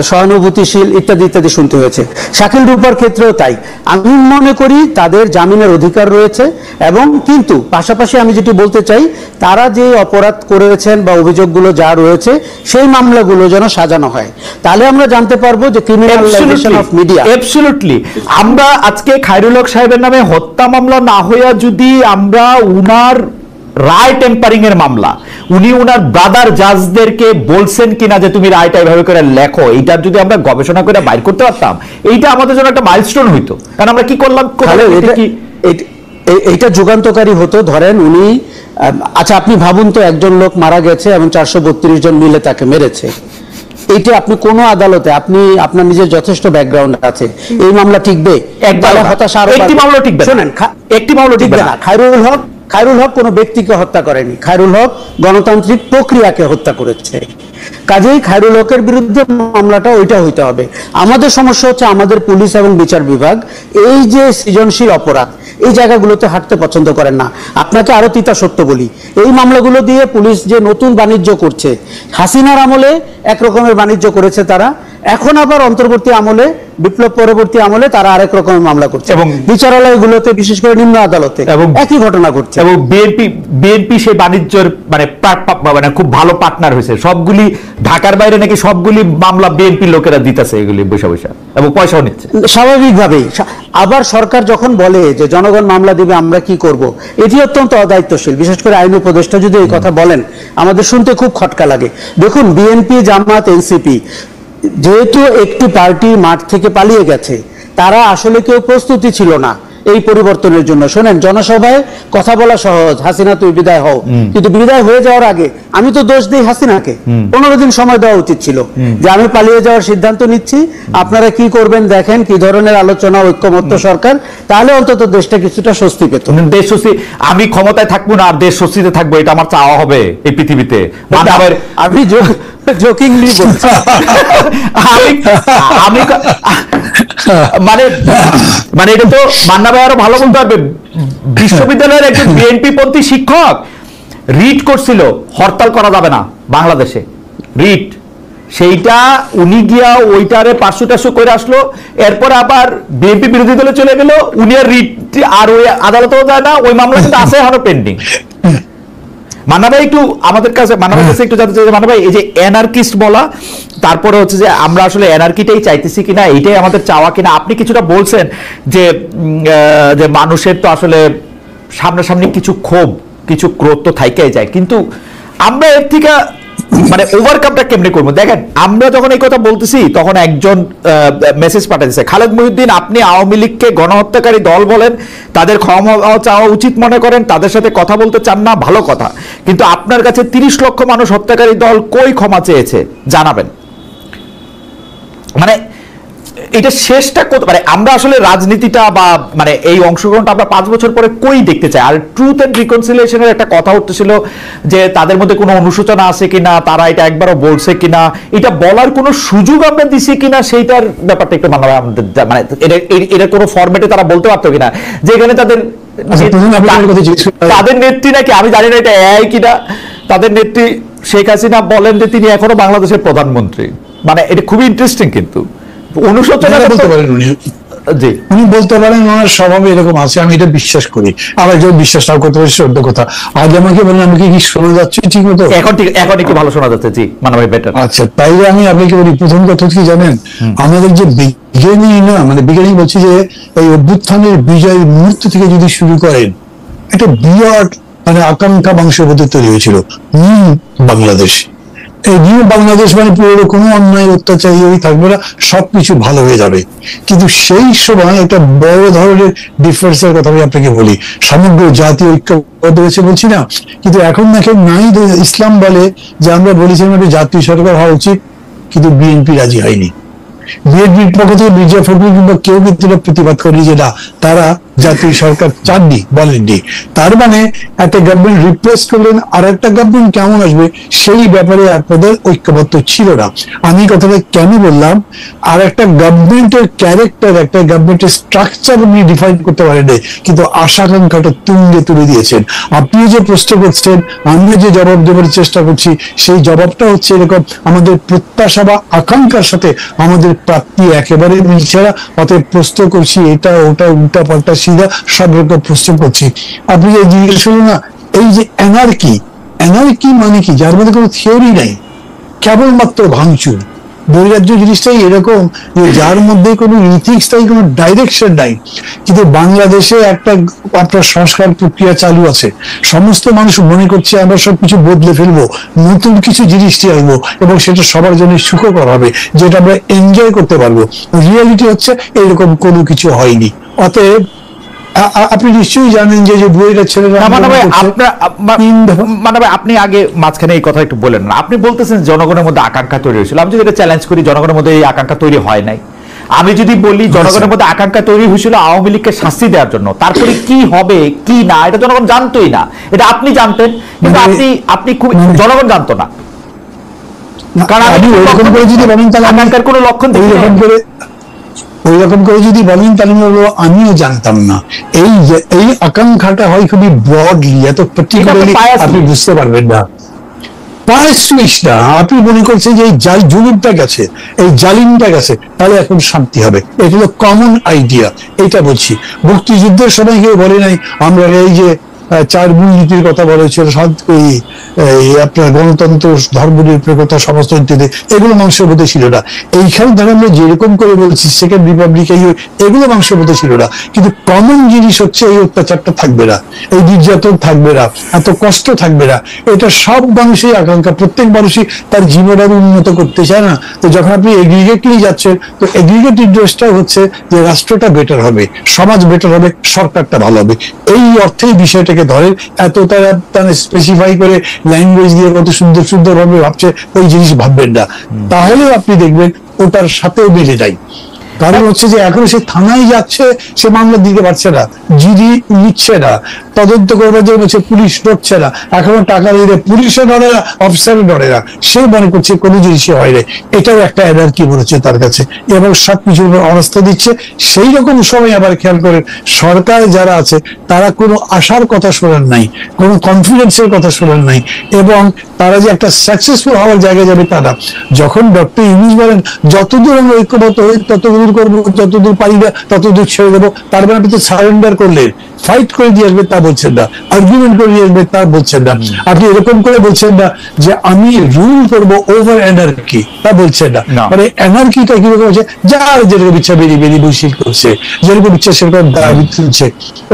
সহানুভূতিশীল ইত্যাদি ইত্যাদি শুনতে হয়েছে। শাকিল রূপার ক্ষেত্রেও তাই। আমি মনে করি তাদের জামিনের অধিকার রয়েছে, এবং কিন্তু পাশাপাশি আমি যেটি বলতে চাই, তারা যে অপরাধ করেছেন বা অভিযোগগুলো যা রয়েছে সেই মামলাগুলো যেন সাজানো হয়, তাহলে আমরা জানতে পারবো যে ক্রিমিনালাইজেশন অফ মিডিয়া। অ্যাবসলিউটলি। আমরা আজকে খায়রুল হক সাহেবের নামে হত্যা মামলা না হইয়া যদি আমরা উনার রায় টেম্পারিং এর মামলা, উনি উনার ব্রাদার জাজদেরকে বলছেন কিনা যে তুমি রায়টা এভাবে করে লেখো, এইটার যদি আমরা গবেষণা করে বাইর করতে পারতাম, এইটা আমাদের জন্য একটা মাইলস্টোন হইতো। কারণ আমরা কি করলাম, এইটা যুগান্তকারী হতো। ধরেন উনি, আচ্ছা আপনি ভাবুন তো, একজন লোক মারা গেছে এবং 432 জন মিলে তাকে মেরেছে, এইটা আপনি কোন আদালতে, আপনি আপনার নিজের যথেষ্ট ব্যাকগ্রাউন্ড আছে, এই মামলা টিকবে? একটি মামলা টিকবে, শোনেন, একটি মামলা টিকবে না। খায়রুল হক কোনো ব্যক্তিকে হত্যা করেনি, খায়রুল হক গণতান্ত্রিক প্রক্রিয়াকে হত্যা করেছে। কাজেই খায়রুল হকের বিরুদ্ধে মামলাটা ওইটা হইতে হবে। আমাদের সমস্যা হচ্ছে আমাদের পুলিশ এবং বিচার বিভাগ এই যে সৃজনশীল অপরাধ, এই জায়গাগুলোতে হাঁটতে পছন্দ করেন না। আপনাকে আরো তিতা সত্য বলি, এই মামলাগুলো দিয়ে পুলিশ যে নতুন বাণিজ্য করছে, হাসিনার আমলে একরকমের বাণিজ্য করেছে তারা, এখন আবার অন্তর্বর্তী আমলে, বিপ্লব পরবর্তী আমলে তারা আরেক রকমের মামলা করছে, এবং বিচারালয়গুলোতে বিশেষ করে নিম্ন আদালতে একই ঘটনা ঘটছে। এবং বিএনপি সেই বাণিজ্যের মানে খুব ভালো পার্টনার হয়েছে, সবগুলি ঢাকার বাইরে নাকি সবগুলি মামলা বিএনপি লোকেরা দিতেছে এগুলি বৈশা বৈশা, এবং পয়সাও নিচ্ছে স্বাভাবিকভাবেই। আবার সরকার যখন বলে যে জনগণ মামলা দিবে, আমরা কি করব, এটি অত্যন্ত অদায়িত্বশীল। বিশেষ করে আইন উপদেষ্টা যদি এই কথা বলেন, আমাদের শুনতে খুব খটকা লাগে। দেখুন, বিএনপি, জামাত, এনসিপি যেহেতু একটি পার্টি মাঠ থেকে পালিয়ে গেছে, তারা আসলে কেউ প্রস্তুতি ছিল না এই পরিবর্তনের জন্য। শোনেন, জনসভায় কথা বলা সহজ, হাসিনা তুই বিদায় হও, কিন্তু বিদায় হয়ে যাওয়ার আগে আমি তো দোষ দিই হাসিনাকে, 15 দিন সময় দেওয়া উচিত ছিল যে আমি পালিয়ে যাওয়ার সিদ্ধান্ত নিচ্ছি, আপনারা কি করবেন দেখেন, কি ধরনের আলোচনা, ঐক্যমত্য সরকার, তাহলে অন্তত দেশটা কিছুটা স্বস্তি পেত। দেশ স্বস্তি, আমি ক্ষমতায় থাকবো না আর দেশ স্বস্তিতে থাকবো, এটা আমার চাওয়া হবে এই পৃথিবীতে। আমি জোকিংলি বলছি, আমি মানে মানে এটা তো মান্না ভাই আরো ভালো বলতে পারবে। বিশ্ববিদ্যালয়ের একজন বিএনপি পন্থী শিক্ষক রিট করছিল হরতাল করা যাবে না বাংলাদেশে, রিট, সেইটা উনি গিয়া ওইটারে 500 করে আসলো, এরপর আবার বিএনপি বিরোধী দলে চলে গেল, উনি আর রিট আর ওই আদালতেও যায় না, ওই মামলা কিন্তু আছে এখনো পেন্ডিং। মান্না ভাই একটু আমাদের কাছে, মান্না ভাই কাছে একটু জানতে চাই, মান্না ভাই এই যে অ্যানার্কিস্ট বলা, তারপরে হচ্ছে যে আমরা আসলে অ্যানার্কিটাই চাইতেছি কিনা, এইটাই আমাদের চাওয়া কিনা। আপনি কিছুটা বলছেন যে যে মানুষের তো আসলে সামনাসামনি কিছু ক্ষোভ, কিছু ক্রোধ তো থাইকাই যায়, কিন্তু আমরা এর থেকে মানে ওভারকামটা কেমনে করবো? দেখেন, আমরা যখন এই কথা বলতেছি তখন একজন মেসেজ পাঠাচ্ছে, খালেদ মহিউদ্দিন, আপনি আওয়ামী লীগকে গণহত্যাকারী দল বলেন, তাদের ক্ষমা চাওয়া উচিত মনে করেন, তাদের সাথে কথা বলতে চান না, ভালো কথা, কিন্তু আপনার কাছে 30 লক্ষ মানুষ হত্যাকারী দল কই ক্ষমা চেয়েছে জানাবেন। মানে এটা শেষটা মানে আমরা আসলে রাজনীতিটা বা মানে এই অংশগ্রহণটা আমরা 5 বছর পরে কই দেখতে চাই? আর ট্রুথ এন্ড রিকনসিলিয়েশনের একটা কথা উঠতেছিল যে তাদের মধ্যে কোনো অনুশোচনা আছে কিনা, তারা এটা একবারও বলছে কিনা, এটা বলার কোনো সুযোগ আমরা দিছি কিনা, সেইটার ব্যাপারটা একটু মানে আমাদের মানে এটা কোনো ফরম্যাটে তারা বলতে পারতো কিনা, যেখানে তাদের নেত্রী নাকি, আমি জানি না এটা এই কিনা, তাদের নেত্রী শেখ হাসিনা বলেন যে তিনি এখনো বাংলাদেশের প্রধানমন্ত্রী। মানে এটা খুবই ইন্টারেস্টিং, কিন্তু অনুশোচনা বলতে পারেন উনি বলতে পারেন, ওনার স্বভাবে এরকম আছে, আমি এটা বিশ্বাস করি। আবার কেউ বিশ্বাস নাও করতে পারি, সত্য কথা। আগে আমাকে বলেন, আমাকে কি শোনা যাচ্ছে ঠিক মতো? এখন একটু ভালো শোনা যাচ্ছে, জি মানে বেটার। আচ্ছা, তাইলে আমি আপনাকে বলি, প্রথম কথা কি জানেন, আমাদের যে বিজ্ঞানী না, মানে বিজ্ঞানী বলছে যে এই অভ্যুত্থানের বিজয়ের মুহূর্ত থেকে যদি শুরু করেন, একটা বিরাট মানে আকাঙ্ক্ষা মানুষের মধ্যে তৈরি হয়েছিল, বাংলাদেশ। এই নিউ বাংলাদেশ মানে পুরো কোনো অন্যায় অত্যাচারী থাকবে না, সবকিছু ভালো হয়ে যাবে। কিন্তু সেই সময় একটা বড় ধরনের ডিফারেন্সের কথা আমি আপনাকে বলি, সমগ্র জাতীয় ঐক্যবদ্ধ হয়েছে বলছি না, কিন্তু এখন দেখেন নাই, ইসলাম বলে যে আমরা বলেছিলাম একটা জাতীয় সরকার হওয়া উচিত, কিন্তু বিএনপি রাজি হয়নি। বিএনপির পক্ষ থেকে মির্জা ফখরুল কিংবা কেউ কিন্তু প্রতিবাদ করেনি যে না, তারা জাতীয় সরকার চাননি, বলেননি। তার মানে একটা গভর্নমেন্ট রিপ্লেস করলেন, আর একটা গভর্নমেন্ট কেমন আসবে সেই ব্যাপারে আপনাদের ঐক্যবদ্ধ ছিল না। আমি কথাটা কেন বললাম, আর একটা গভর্নমেন্টের ক্যারেক্টার, একটা গভর্নমেন্টের স্ট্রাকচার উনি ডিফাইন করতে পারেন, কিন্তু আশা আকাঙ্ক্ষাটা তুঙ্গে তুলে দিয়েছেন। আপনি যে প্রশ্ন করছেন, আমরা যে জবাব দেবার চেষ্টা করছি, সেই জবাবটা হচ্ছে এরকম, আমাদের প্রত্যাশা বা আকাঙ্ক্ষার সাথে আমাদের প্রাপ্তি একেবারে মিলছে না। অতএব প্রশ্ন করছি এটা ওটা উল্টা পাল্টা সিধা সব রকম প্রশ্ন করছি। আপনি যে জিজ্ঞেস করলেন না, এই যে অ্যানার্কি মানে কি, যার মধ্যে কোনো থিওরি নাই, কেবলমাত্র ভাঙচুর। বৈরাজ্য জিনিসটাই এরকম যে যার মধ্যে কোনো ইথিক্স নাই, কোনো ডাইরেকশন নাই। কিন্তু বাংলাদেশে একটা আপনার সংস্কার প্রক্রিয়া চালু আছে, সমস্ত মানুষ মনে করছে আমরা সবকিছু বদলে ফেলবো, নতুন কিছু জিনিস নিয়ে আসবো এবং সেটা সবার জন্য সুখকর হবে, যেটা আমরা এনজয় করতে পারবো। রিয়ালিটি হচ্ছে এরকম কোনো কিছু হয়নি। অতএব আপনি নিশ্চয়ই জানেন যে বইটা ছেলেরা, আপনি আগে মাঝখানে এই কথা একটু বলেন না, আপনি বলতেছেন জনগণের মধ্যে আকাঙ্ক্ষা তৈরি হয়েছিল। আমি যদি এটা চ্যালেঞ্জ করি, জনগণের মধ্যে এই আকাঙ্ক্ষা তৈরি হয় নাই। আমি যদি বলি জনগণের মধ্যে আকাঙ্ক্ষা তৈরি হয়েছিল আওয়ামী লীগকে শাস্তি দেওয়ার জন্য, তারপরে কি হবে কি না এটা জনগণ জানতোই না, এটা আপনি জানতেন, কিন্তু আপনি খুব জনগণ জানতো না, কারণ আমি ওইরকম করে যদি বলেন তাহলে আকাঙ্ক্ষার কোনো লক্ষণ ওইরকম করে যদি বলেন তাহলে আমিও জানতাম না। এই আকাঙ্ক্ষাটা হয় খুবই ব্রডলি, এত পার্টিকুলারলি আপনি বুঝতে পারবেন না। আপনি মনে করছেন যে এই জুলুমটা গেছে, এই জালিমটা গেছে, তাহলে এখন শান্তি হবে, এটা হলো কমন আইডিয়া। এটা বলছি, মুক্তিযুদ্ধের সময় কেউ বলে নাই আমরা এই যে 4 মূলনীতির কথা বলেছিল, আপনার গণতন্ত্র, ধর্মনিরপেক্ষতা, সমাজতন্ত্রীতে, এগুলো মানুষের মধ্যে ছিল না। এইখানে ধরেন আমরা যেরকম করে বলছি সেকেন্ড রিপাবলিক, এগুলো মানুষের মধ্যে ছিল না। কিন্তু কমন জিনিস হচ্ছে এই অত্যাচারটা থাকবে না, এই নির্যাতন থাকবে না, এত কষ্ট থাকবে না। এটা সব মানুষই আকাঙ্ক্ষা, প্রত্যেক মানুষই তার জীবন আরো উন্নত করতে চায় না। তো যখন আপনি এগ্রিগেটলি যাচ্ছেন, তো এগ্রিগেট ইন্টারেস্টটা হচ্ছে যে রাষ্ট্রটা বেটার হবে, সমাজ বেটার হবে, সরকারটা ভালো হবে। এই অর্থেই বিষয়টাকে ধরেন, এত তারা স্পেসিফাই করে ল্যাঙ্গুয়েজ দিয়ে কত সুন্দর সুন্দর ভাবে ভাবছে, ওই জিনিস ভাববেন না। তাহলে আপনি দেখবেন ওটার সাথেও মিলে যায়। কারণ হচ্ছে যে এখন সে থানায় যাচ্ছে, সে মামলা দিতে পারছে না, জিডি নিচ্ছে না, তদন্ত করবার জন্য পুলিশ ডরছে না, এখনো টাকা দিলে পুলিশে ডরে না, অফিসারে ডরে না, সে মনে করছে কোনো জিনিসই হয় না। এটাও একটা এনার্কি বলেছে তার কাছে, এবং সবকিছুর উপর অনাস্থা দিচ্ছে। সেই রকম সময় আবার খেয়াল করেন, সরকার যারা আছে তারা কোনো আশার কথা শোনেন নাই, কোনো কনফিডেন্সের কথা শোনেন নাই, এবং তারা যে একটা সাকসেসফুল হওয়ার জায়গায় যাবে তারা। যখন ডক্টর ইউনূস বলেন যতদূর আমরা ঐক্যবদ্ধ হই ততদূর করবো, যতদূর পারি না ততদূর ছেড়ে দেবো, তার মানে আপনি তো সারেন্ডার করলেন, ফাইট করে দিয়ে আসবে তা বলছেন না, আর্গুমেন্ট করে দিয়ে আসবে তা বলছেন না, আপনি এরকম করে বলছেন না যে আমি রুল করবো ওভার এনার্কি, তা বলছেন না। মানে এনার্কিটা কিরকম হচ্ছে, যার যেরকম ইচ্ছা বেরিয়ে বৈশিক করছে, যেরকম ইচ্ছা সেরকম দাবি তুলছে,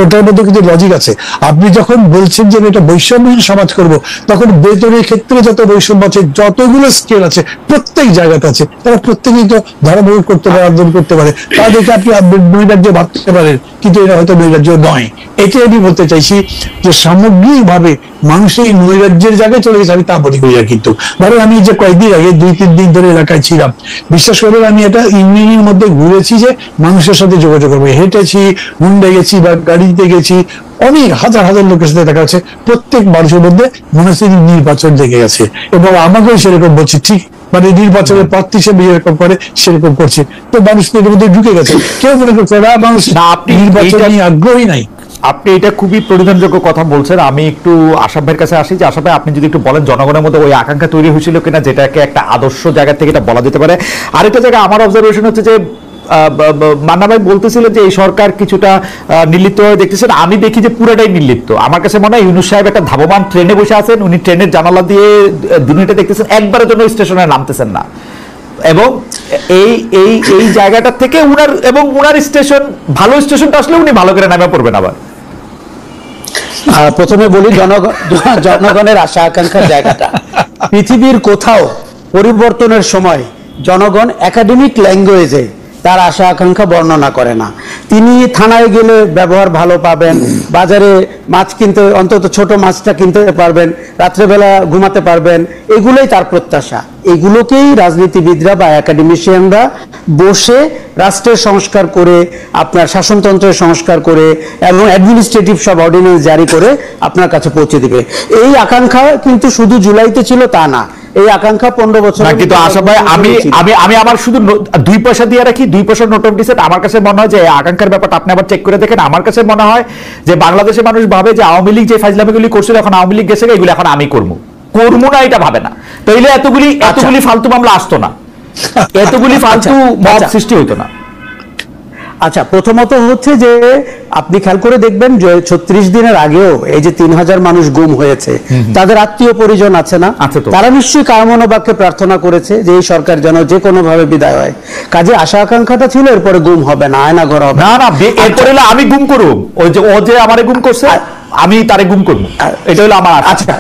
ওটার মধ্যে কিন্তু লজিক আছে। আপনি যখন বলছেন যে আমি এটা বৈষম্যহীন সমাজ করবো, তখন বেতনের ক্ষেত্রে যত বৈষম্য আছে, যতগুলো স্কেল আছে, প্রত্যেক জায়গাতে আছে, তারা প্রত্যেকেই তো ধারাবাহিক করতে পারে, আন্দোলন করতে পারে। তাদেরকে আপনি নৈরাজ্য ভাবতে পারেন, কিন্তু এটা হয়তো নৈরাজ্য নয়। এটাই আমি বলতে চাইছি যে সামগ্রিকভাবে মানুষের এই নৈরাজ্যের জায়গায় চলে গেছে, আমি তা মনে করি না। কিন্তু ধরো আমি যে কয়েকদিন আগে 2-3 দিন ধরে এলাকায় ছিলাম, বিশ্বাস করে আমি এটা ইউনিয়নের মধ্যে ঘুরেছি, যে মানুষের সাথে যোগাযোগ করবো, হেঁটেছি, হুন্ডে গেছি বা গাড়িতে গেছি, অনেক হাজার হাজার লোকের সাথে দেখা যাচ্ছে। প্রত্যেক মানুষের মধ্যে মনে হচ্ছে নির্বাচন দেখে গেছে, এবং আমাকেও সেরকম বলছি, ঠিক মানে নির্বাচনের পথ হিসেবে যেরকম করে সেরকম করছে। তো মানুষ এর মধ্যে ঢুকে গেছে, কেউ মনে করছে না মানুষ নির্বাচন নিয়ে আগ্রহী নাই। আপনি এটা খুবই পরিধানযোগ্য কথা বলছেন। আমি একটু আশাফ ভাইয়ের কাছে আসি, যে আশাফ ভাই আপনি যদি একটু বলেন জনগণের মধ্যে ওই আকাঙ্ক্ষা তৈরি হয়েছিল কিনা, যেটাকে একটা আদর্শ জায়গা থেকে এটা বলা যেতে পারে। আরেকটা জায়গা আমার অবজারভেশন হচ্ছে যে মান্না ভাই বলতেছিলেন যে এই সরকার কিছুটা নির্লিপ্ত হয়ে দেখতেছেন। আমি দেখি যে পুরোটাই নির্লিপ্ত। আমার কাছে মনে হয় ইউনূস সাহেব একটা ধাবমান ট্রেনে বসে আছেন, উনি ট্রেনের জানালা দিয়ে দুনিয়াটা দেখতেছেন, একবারের জন্য স্টেশনে নামতেছেন না। এবং এই এই এই জায়গাটা থেকে উনার স্টেশন, ভালো স্টেশনটা আসলে উনি ভালো করে নামে পড়বেন। আবার প্রথমে বলি জনগণের আশা আকাঙ্ক্ষার জায়গাটা, পৃথিবীর কোথাও পরিবর্তনের সময় জনগণ একাডেমিক ল্যাঙ্গুয়েজে তার আশা আকাঙ্ক্ষা বর্ণনা করে না। তিনি থানায় গেলে ব্যবহার ভালো পাবেন, বাজারে মাছ কিনতে, অন্তত ছোট মাছটা কিনতে পারবেন, রাত্রেবেলা ঘুমাতে পারবেন, এগুলোই তার প্রত্যাশা। এগুলোকেই রাজনীতিবিদরা বা একাডেমিশিয়ানরা বসে রাষ্ট্রের সংস্কার করে, আপনার শাসনতন্ত্রের সংস্কার করে এবং অ্যাডমিনিস্ট্রেটিভ সব অর্ডিন্যান্স জারি করে আপনার কাছে পৌঁছে দিবে। এই আকাঙ্ক্ষা কিন্তু শুধু জুলাইতে ছিল তা না, এই আকাঙ্ক্ষা 15 বছর। কিন্তু আশা ভাই আমি আমার শুধু 2 পয়সা দিয়ে রাখি, 2 পয়সার নোট অফ ডিসেন্ট। আমার কাছে মনে হয় যে এই আকাঙ্ক্ষার ব্যাপারটা আপনি আবার চেক করে দেখেন। আমার কাছে মনে হয় যে বাংলাদেশের মানুষ ভাবে যে আওয়ামী লীগ যে ফাইজলামিগুলি করছিল, এখন আওয়ামী লীগ গেছে, এগুলো এখন আমি করবো না, এটা ভাবে না। তাইলে এতগুলি ফালতু মামলা আসতো না, এতগুলি ফালতু মব সৃষ্টি হইতো না। আচ্ছা, প্রথমত হচ্ছে যে আপনি খেয়াল করে দেখবেন যে 36 দিনের আগেও এই যে 3000 মানুষ গুম হয়েছে, তাদের আত্মীয় পরিজন আছে না? তারা নিশ্চয়ই কামনাবাক্যে প্রার্থনা করেছে যে এই সরকার যেন যে কোনো ভাবে বিদায় হয়। কাজে আশা আকাঙ্ক্ষাটা ছিল এরপরে গুম হবে না, আয়না ঘর হবে না। এরপরে আমি গুম করব, ও যে আমারে গুম করছে আমি তারে গুম করব, এটা হলো আমার। আচ্ছা,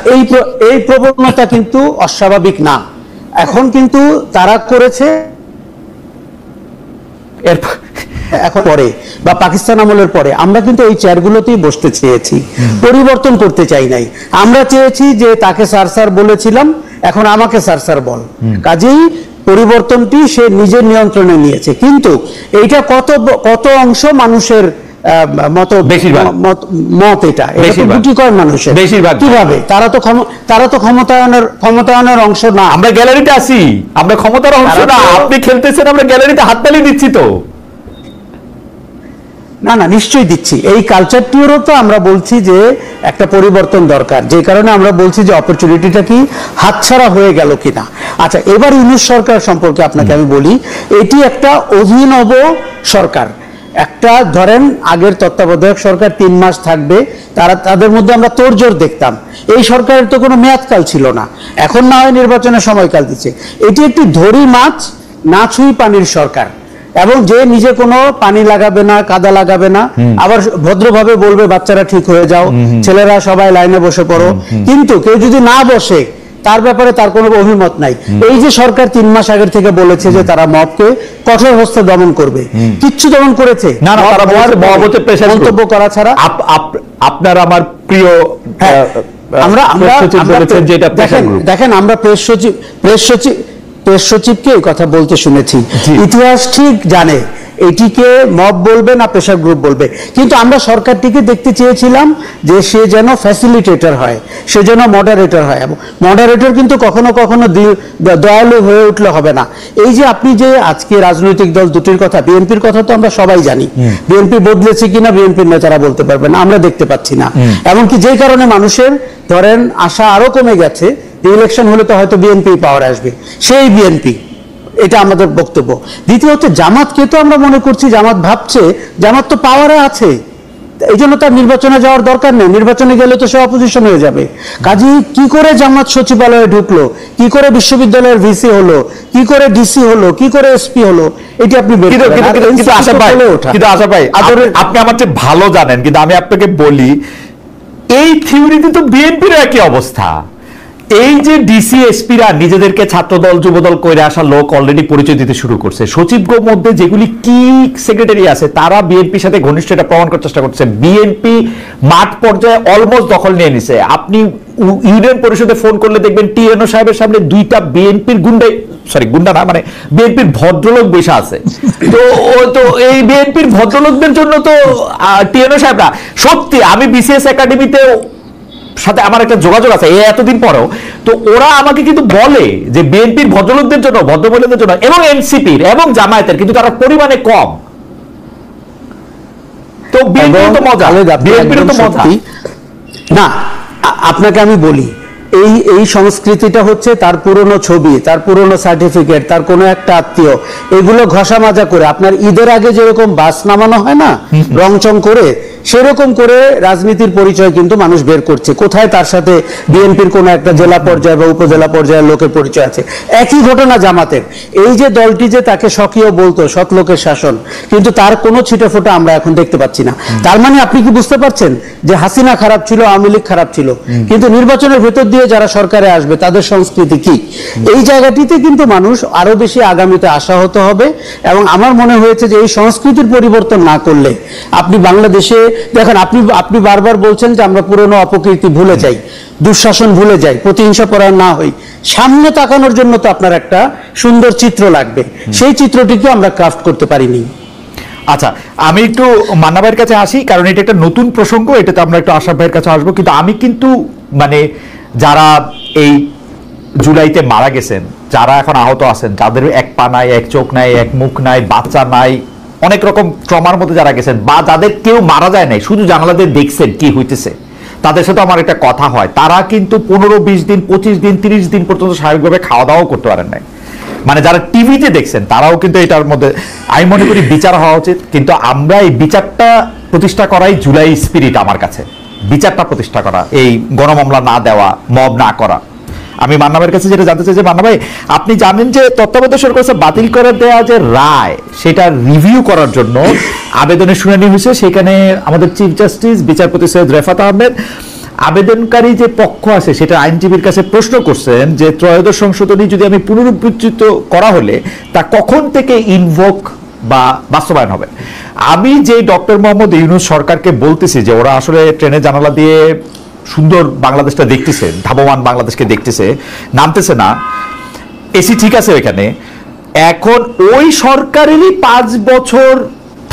এই প্রবণতা কিন্তু অস্বাভাবিক না। এখন কিন্তু তারা করেছে এখন পরে বা পাকিস্তান আমলের পরে আমরা কিন্তু এই চেয়ারগুলোতেই বসতে চেয়েছি, পরিবর্তন করতে চাই নাই। আমরা চেয়েছি যে তাকে স্যার বলেছিলাম, এখন আমাকে স্যার বল। কাজেই পরিবর্তনটি সে নিজের নিয়ন্ত্রণে নিয়েছে। কিন্তু এইটা কত অংশ মানুষের মত, এটা গুটি কয় মানুষের বেশিরভাগ। কিভাবে? তারা তো ক্ষমতায়নের অংশ না। আমরা গ্যালারিতে আছি, আমরা ক্ষমতার অংশ না। আপনি খেলতেছেন, আমরা গ্যালারিতে হাততালি দিচ্ছি তো। না, নিশ্চয়ই দিচ্ছি। এই কালচারটিরও তো আমরা বলছি যে একটা পরিবর্তন দরকার, যে কারণে আমরা বলছি যে অপরচুনিটিটা কি হাতছাড়া হয়ে গেল কিনা। আচ্ছা, এবার ইউনূস সরকার সম্পর্কে আপনাকে আমি বলি, এটি একটা অভিনব সরকার। একটা ধরেন আগের তত্ত্বাবধায়ক সরকার 3 মাস থাকবে, তাদের মধ্যে আমরা তোড়জোড় দেখতাম। এই সরকারের তো কোনো মেয়াদকাল ছিল না, এখন না হয় নির্বাচনের সময়কাল দিচ্ছে। এটি একটি ধরি মাছ না ছুঁই পানির সরকার, এবং যে নিজে কোনো পানি লাগাবে না, কাদা লাগাবে না, আবার ভদ্রভাবে বলবে বাচ্চারা ঠিক হয়ে যাও, ছেলেরা সবাই লাইনে বসে পড়ো। কিন্তু কেউ যদি না বসে, তার ব্যাপারে তার কোনো অভিমত নাই। এই যে সরকার 3 মাস আগের থেকে বলেছে যে তারা মবকে কঠোর হস্তে দমন করবে, কিচ্ছু দমন করেছে না। তারা মন্তব্য করা ছাড়া। আপনার আমার প্রিয় দেখেন, আমরা প্রেস সচিবকে এই কথা বলতে শুনেছি। ইতিহাস ঠিক জানে এটিকে মব বলবে না প্রেসার গ্রুপ বলবে। কিন্তু আমরা সরকারটিকে দেখতে চেয়েছিলাম যে সে যেন ফ্যাসিলিটেটর হয়, সে যেন মডারেটর হয়। এবং মডারেটর কিন্তু কখনো কখনো দয়ালু হয়ে উঠলে হবে না। এই যে আপনি যে আজকে রাজনৈতিক দল দুটির কথা, বিএনপির কথা তো আমরা সবাই জানি, বিএনপি বদলেছে কিনা বিএনপির নেতারা বলতে পারবেন, আমরা দেখতে পাচ্ছি না। এমনকি যেই কারণে মানুষের ধরেন আশা আরো কমে গেছে, ইলেকশন হলে তো হয়তো বিএনপি পাওয়ার আসবে, সেই বিএনপি, এটা আমাদের বক্তব্য। দ্বিতীয়ত জামাতকে তো আমরা মনে করছি, জামাত ভাবছে জামাত তো পাওয়ারে আছে, এই জন্য তার নির্বাচনে যাওয়ার দরকার নেই, নির্বাচনে গেলে তো সে অপোজিশন হয়ে যাবে। কাজেই কি করে জামাত সচিবালয়ে ঢুকলো, কি করে বিশ্ববিদ্যালয়ের ভিসি হলো, কি করে ডিসি হলো, কি করে এসপি হলো, এটি আপনি আপনি আমার চেয়ে ভালো জানেন। কিন্তু আমি আপনাকে বলি, এই থিওরিতে তো বিএনপির একই অবস্থা। এই যে ডিসি এসপিরা নিজেদেরকে ছাত্রদল যুবদল কইরে আসা লোক অলরেডি পরিচয় দিতে শুরু করছে, সচিবগো মধ্যে যেগুলি কি সেক্রেটারি আছে তারা বিএনপির সাথে ঘনিষ্ঠ এটা প্রমাণ করার চেষ্টা করছে। বিএনপি মাঠ পর্যায়ে অলমোস্ট দখল নিয়ে নিছে। আপনি ইউনিয়ন পরিষদে ফোন করলে দেখবেন টিএনও সাহেবের সামনে দুইটা বিএনপির গুন্ডা না মানে বিএনপির ভদ্রলোক বসে আছে। তো এই বিএনপির ভদ্রলোকদের জন্য তো টিএনও সাহেবরা সত্যি, আমি বিসিএস একাডেমিতে সাথে আমার একটা যোগাযোগ আছে এতদিন পরেও, তো ওরা আমাকে কিন্তু বলে যে বিএনপির ভদ্রলোকদের জন্য, ভদ্রমহিলাদের জন্য এবং এনসিপির এবং জামায়াতের কিন্তু তারা পরিমাণে কম। তো বিএনপির তো মজা, বিএনপির তো মজা না। আপনাকে আমি বলি, এই সংস্কৃতিটা হচ্ছে তার পুরনো ছবি, তার পুরনো সার্টিফিকেট, তার কোনো একটা আত্মীয়, এগুলো ঘষা মাজা করে আপনার ঈদের আগে যেরকম বাস নামানো হয় না রংচং করে, সেরকম করে রাজনীতির পরিচয় কিন্তু মানুষ বের করছে। কোথায় তার সাথে বিএনপির কোনো একটা জেলা পর্যায়ে বা উপজেলা পর্যায়ের লোকের পরিচয় আছে। একই ঘটনা জামাতের। এই যে দলটি যে তাকে স্বকীয় বলতো সৎ লোকের শাসন, কিন্তু তার কোনো ছিটেফোঁটা আমরা এখন দেখতে পাচ্ছি না। তার মানে আপনি কি বুঝতে পারছেন যে হাসিনা খারাপ ছিল, আওয়ামী লীগ খারাপ ছিল, কিন্তু নির্বাচনের ভেতর দিয়ে যারা সরকারে আসবে তাদের সংস্কৃতি কি? এই জায়গাটিতে কিন্তু মানুষ আরো বেশি আগামীতে আশাহত হবে। এবং আমার মনে হয়েছে যে এই সংস্কৃতির পরিবর্তন না করলে আপনি বাংলাদেশে দেখেন, আপনি বারবার বলছেন যে আমরা পুরনো অপকীর্তি ভুলে যাই, দুঃশাসন ভুলে যাই, প্রতিহিংসা পরায়ণ না হই। সামনে তাকানোর জন্য তো আপনার একটা সুন্দর চিত্র লাগবে, সেই চিত্রটিকে আমরা ক্রাফট করতে পারিনি। আচ্ছা, আমি একটু মান্না ভাইয়ের কাছে আসি, কারণ এটা একটা নতুন প্রসঙ্গ, এটাতে আমরা একটু আশরাফ ভাইয়ের কাছে আসবো। কিন্তু আমি কিন্তু মানে যারা এই জুলাইতে মারা গেছেন, যারা এখন আহত আছেন, যাদের এক পা নাই, এক চোখ নাই, এক মুখ নাই, বাচ্চা নাই, অনেক রকম ট্রমার মধ্যে যারা গেছেন, বা যাদের কেউ মারা যায় নাই, শুধু জানালাতে দেখছেন কি হইতেছে, তাদের সাথে আমার একটা কথা হয়, তারা কিন্তু 15-20 দিন, 25 দিন, 30 দিন পর্যন্ত স্বাভাবিকভাবে খাওয়া দাওয়াও করতে পারেন নাই। মানে যারা টিভিতে দেখছেন তারাও কিন্তু এটার মধ্যে আমি মনে করি বিচার হওয়া উচিত। কিন্তু আমরা এই বিচারটা প্রতিষ্ঠা করাই জুলাই স্পিরিট। আমার কাছে বিচারটা প্রতিষ্ঠা করা, এই গণমামলা না দেওয়া, মব না করা। আমি মান্না ভাইয়ের কাছে যেটা জানতে চাই যে মান্না ভাই, আপনি জানেন যে তত্ত্বাবধায়ক সরকার বাতিল করে দেওয়া যে রায়, সেটা রিভিউ করার জন্য আবেদনের শুনানি হয়েছে। সেখানে আমাদের চিফ জাস্টিস বিচারপতি সৈয়দ রেফাত আহমেদ আবেদনকারী যে পক্ষ আছে সেটা আইনজীবীর কাছে প্রশ্ন করছেন যে ত্রয়োদশ সংশোধনী যদি আমি পুনরুজ্জীবিত করা হলে তা কখন থেকে ইনভোক বা বাস্তবায়ন হবে। আমি যে ডক্টর মোহাম্মদ ইউনূস সরকারকে বলতেছি যে ওরা আসলে ট্রেনের জানালা দিয়ে সুন্দর বাংলাদেশটা দেখতেছে, ধাবমান বাংলাদেশকে দেখতেছে, নামতেছে না, এসি ঠিক আছে এখানে, এখন ওই সরকারেরই 5 বছর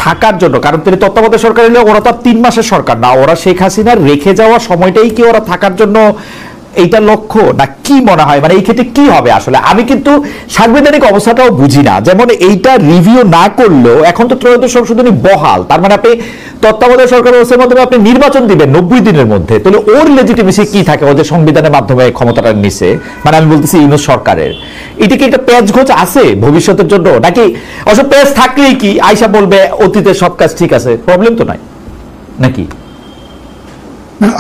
থাকার জন্য, কারণ তিনি তত্ত্বাবধায়ক সরকার হলে ওরা তো 3 মাসের সরকার না, ওরা শেখ হাসিনার রেখে যাওয়া সময়টাই কি ওরা থাকার জন্য এইটা লক্ষ্য না? কি মনে হয়, মানে এই ক্ষেত্রে কি হবে আসলে? আমি কিন্তু সাংবিধানিক অবস্থাটাও বুঝি না। যেমন এইটা রিভিউ না করলেও এখন তো ত্রয়োদশ সংশোধনী বহাল, তার মানে আপনি তত্ত্বাবধায়ক সরকার ব্যবস্থার মাধ্যমে আপনি নির্বাচন দিবেন 90 দিনের মধ্যে, তাহলে ওর লেজিটিমেসি কি থাকে ওদের সংবিধানের মাধ্যমে ক্ষমতাটা নিছে? মানে আমি বলতেছি ইউনূস সরকারের এটা কি একটা প্যাচগোছ আছে ভবিষ্যতের জন্য, নাকি অবশ্য প্যাচ থাকলেই কি আইসা বলবে অতীতের সব কাজ ঠিক আছে, প্রবলেম তো নাই নাকি?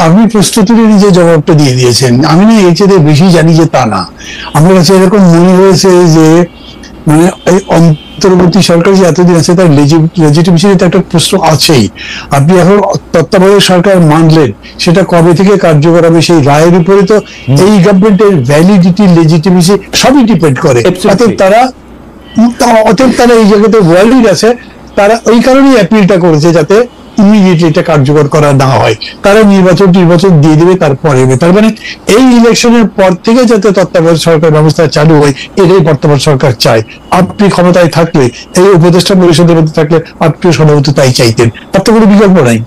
আপনি প্রশ্নটির নিজে জবাবটা দিয়ে দিয়েছেন। আমি না এর চেয়ে বেশি জানি যে তা না। আমার কাছে এরকম মনে হয়েছে যে মানে এই অন্তর্বর্তী সরকার যে এতদিন আছে তার লেজিটিমেসিতে একটা প্রশ্ন আছেই। আপনি এখন তত্ত্বাবধায়ক সরকার মানলেন, সেটা কবে থেকে কার্যকর হবে সেই রায়ের উপরে তো এই গভর্নমেন্টের ভ্যালিডিটি, লেজিটিমেসি সবই ডিপেন্ড করে। অতএব তারা এই জায়গাতে ভ্যালিড আছে, তারা ওই কারণেই অ্যাপিলটা করেছে যাতে ইমিডিয়েটলি এটা কার্যকর করা না হয়। তারা নির্বাচন দিয়ে দেবে, তারপরে তার মানে এই ইলেকশনের পর থেকে যাতে তত্ত্বাবধায়ক সরকার ব্যবস্থা চালু হয়, এটাই বর্তমান সরকার চায়। আপনি ক্ষমতায় থাকলে, এই উপদেষ্টা পরিষদের মধ্যে থাকলে আপনিও সম্ভবত তাই চাইতেন। তার তো কোনো বিকল্প নাই,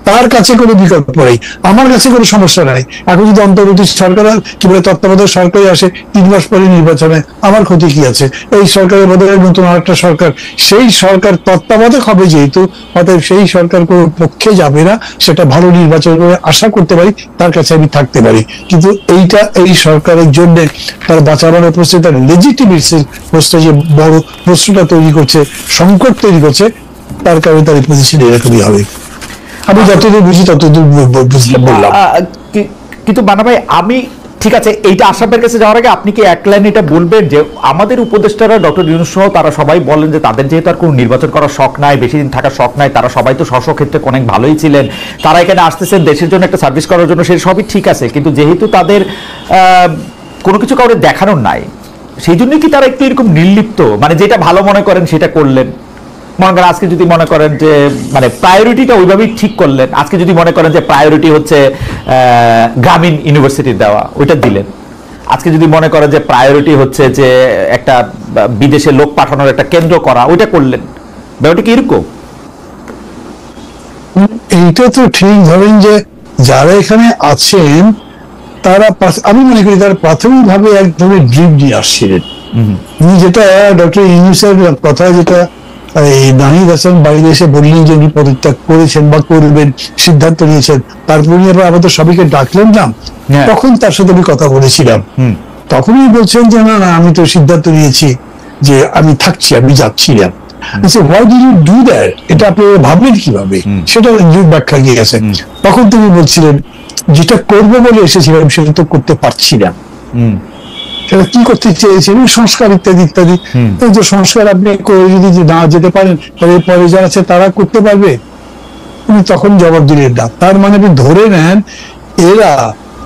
তার কাছে কোনো বিকল্প নেই, আমার কাছে কোনো সমস্যা নাই। এখন যদি অন্তর্বর্তী সরকার কি বলে তত্ত্বাবধায়ক সরকারই আসে 3 মাস পরে নির্বাচনে, আমার ক্ষতি কি আছে? এই সরকারের বদলে নতুন আরেকটা সরকার, সেই সরকার তত্ত্বাবধায়ক হবে যেহেতু, অতএব সেই সরকার কোনো পক্ষে যাবে না, সেটা ভালো নির্বাচন করে আশা করতে পারি, তার কাছে আমি থাকতে পারি। কিন্তু এই সরকারের জন্য তার বাঁচানোর প্রশ্নে, তার লেজিটিমেসির প্রশ্নে যে বড় প্রশ্নটা তৈরি করছে, সংকট তৈরি করছে, তার কারণে তার পজিশন এরকমই হবে। আমি যতদূর বুঝি ততদূর বললাম। কিন্তু মান্না ভাই, আমি ঠিক আছে, এইটা আশরাফের কাছে যাওয়ার আগে আপনি কি এক লাইন এটা বলবেন যে আমাদের উপদেষ্টারা ডক্টর ইউনূস সহ তারা সবাই বলেন যে তাদের যেহেতু আর কোনো নির্বাচন করার শখ নাই, বেশি দিন থাকার শখ নাই, তারা সবাই তো স্ব ক্ষেত্রে অনেক ভালোই ছিলেন, তারা এখানে আসতেছেন দেশের জন্য একটা সার্ভিস করার জন্য, সে সবই ঠিক আছে, কিন্তু যেহেতু তাদের কোনো কিছু কাউকে দেখানোর নাই, সেই জন্যই কি তারা একটু এরকম নির্লিপ্ত, মানে যেটা ভালো মনে করেন সেটা করলেন? মনে করেন আজকে যদি মনে করেন যে মানে প্রায়োরিটিটা ওইভাবেই ঠিক করলেন, আজকে যদি মনে করেন যে প্রায়োরিটি হচ্ছে গ্রামীণ ইউনিভার্সিটি দেওয়া, ওইটা দিলেন। আজকে যদি মনে করেন যে প্রায়োরিটি হচ্ছে যে একটা বিদেশে লোক পাঠানোর একটা কেন্দ্র করা, ওইটা করলেন। ব্যাপারটা কি এরকম? এইটা তো ঠিক, ধরেন যে যারা এখানে আছেন তারা আমি মনে করি তারা প্রাথমিকভাবে এক ধরনের ড্রিম নিয়ে আসছিলেন। যেটা ডক্টর ইউনূসের কথা, যেটা এই নাহিদ হাসান বাইরে এসে বললেন যে উনি পদত্যাগ করেছেন বা করবেন, সিদ্ধান্ত নিয়েছেন, তারপরে আমাদের সবাইকে ডাকলেন না, তখন তার সাথে আমি কথা বলেছিলাম। তখনই বলছেন যে না না, আমি তো সিদ্ধান্ত নিয়েছি যে আমি থাকছি, আমি যাচ্ছি না। Why did you do that? এটা আপনি ভাবলেন কিভাবে? সেটা ব্যাখ্যা দিয়ে গেছে। তখন তিনি বলছিলেন যেটা করবো বলে এসেছিলাম সেটা তো করতে পারছি না। সেটা কি করতে চেয়েছিলেন? সংস্কার ইত্যাদি ইত্যাদি। যে সংস্কার আপনি করে যদি না যেতে পারেন তাহলে পরে যারা আছে তারা করতে পারবে। উনি তখন জবাব দিলেন না। তার মানে আপনি ধরে নেন এরা,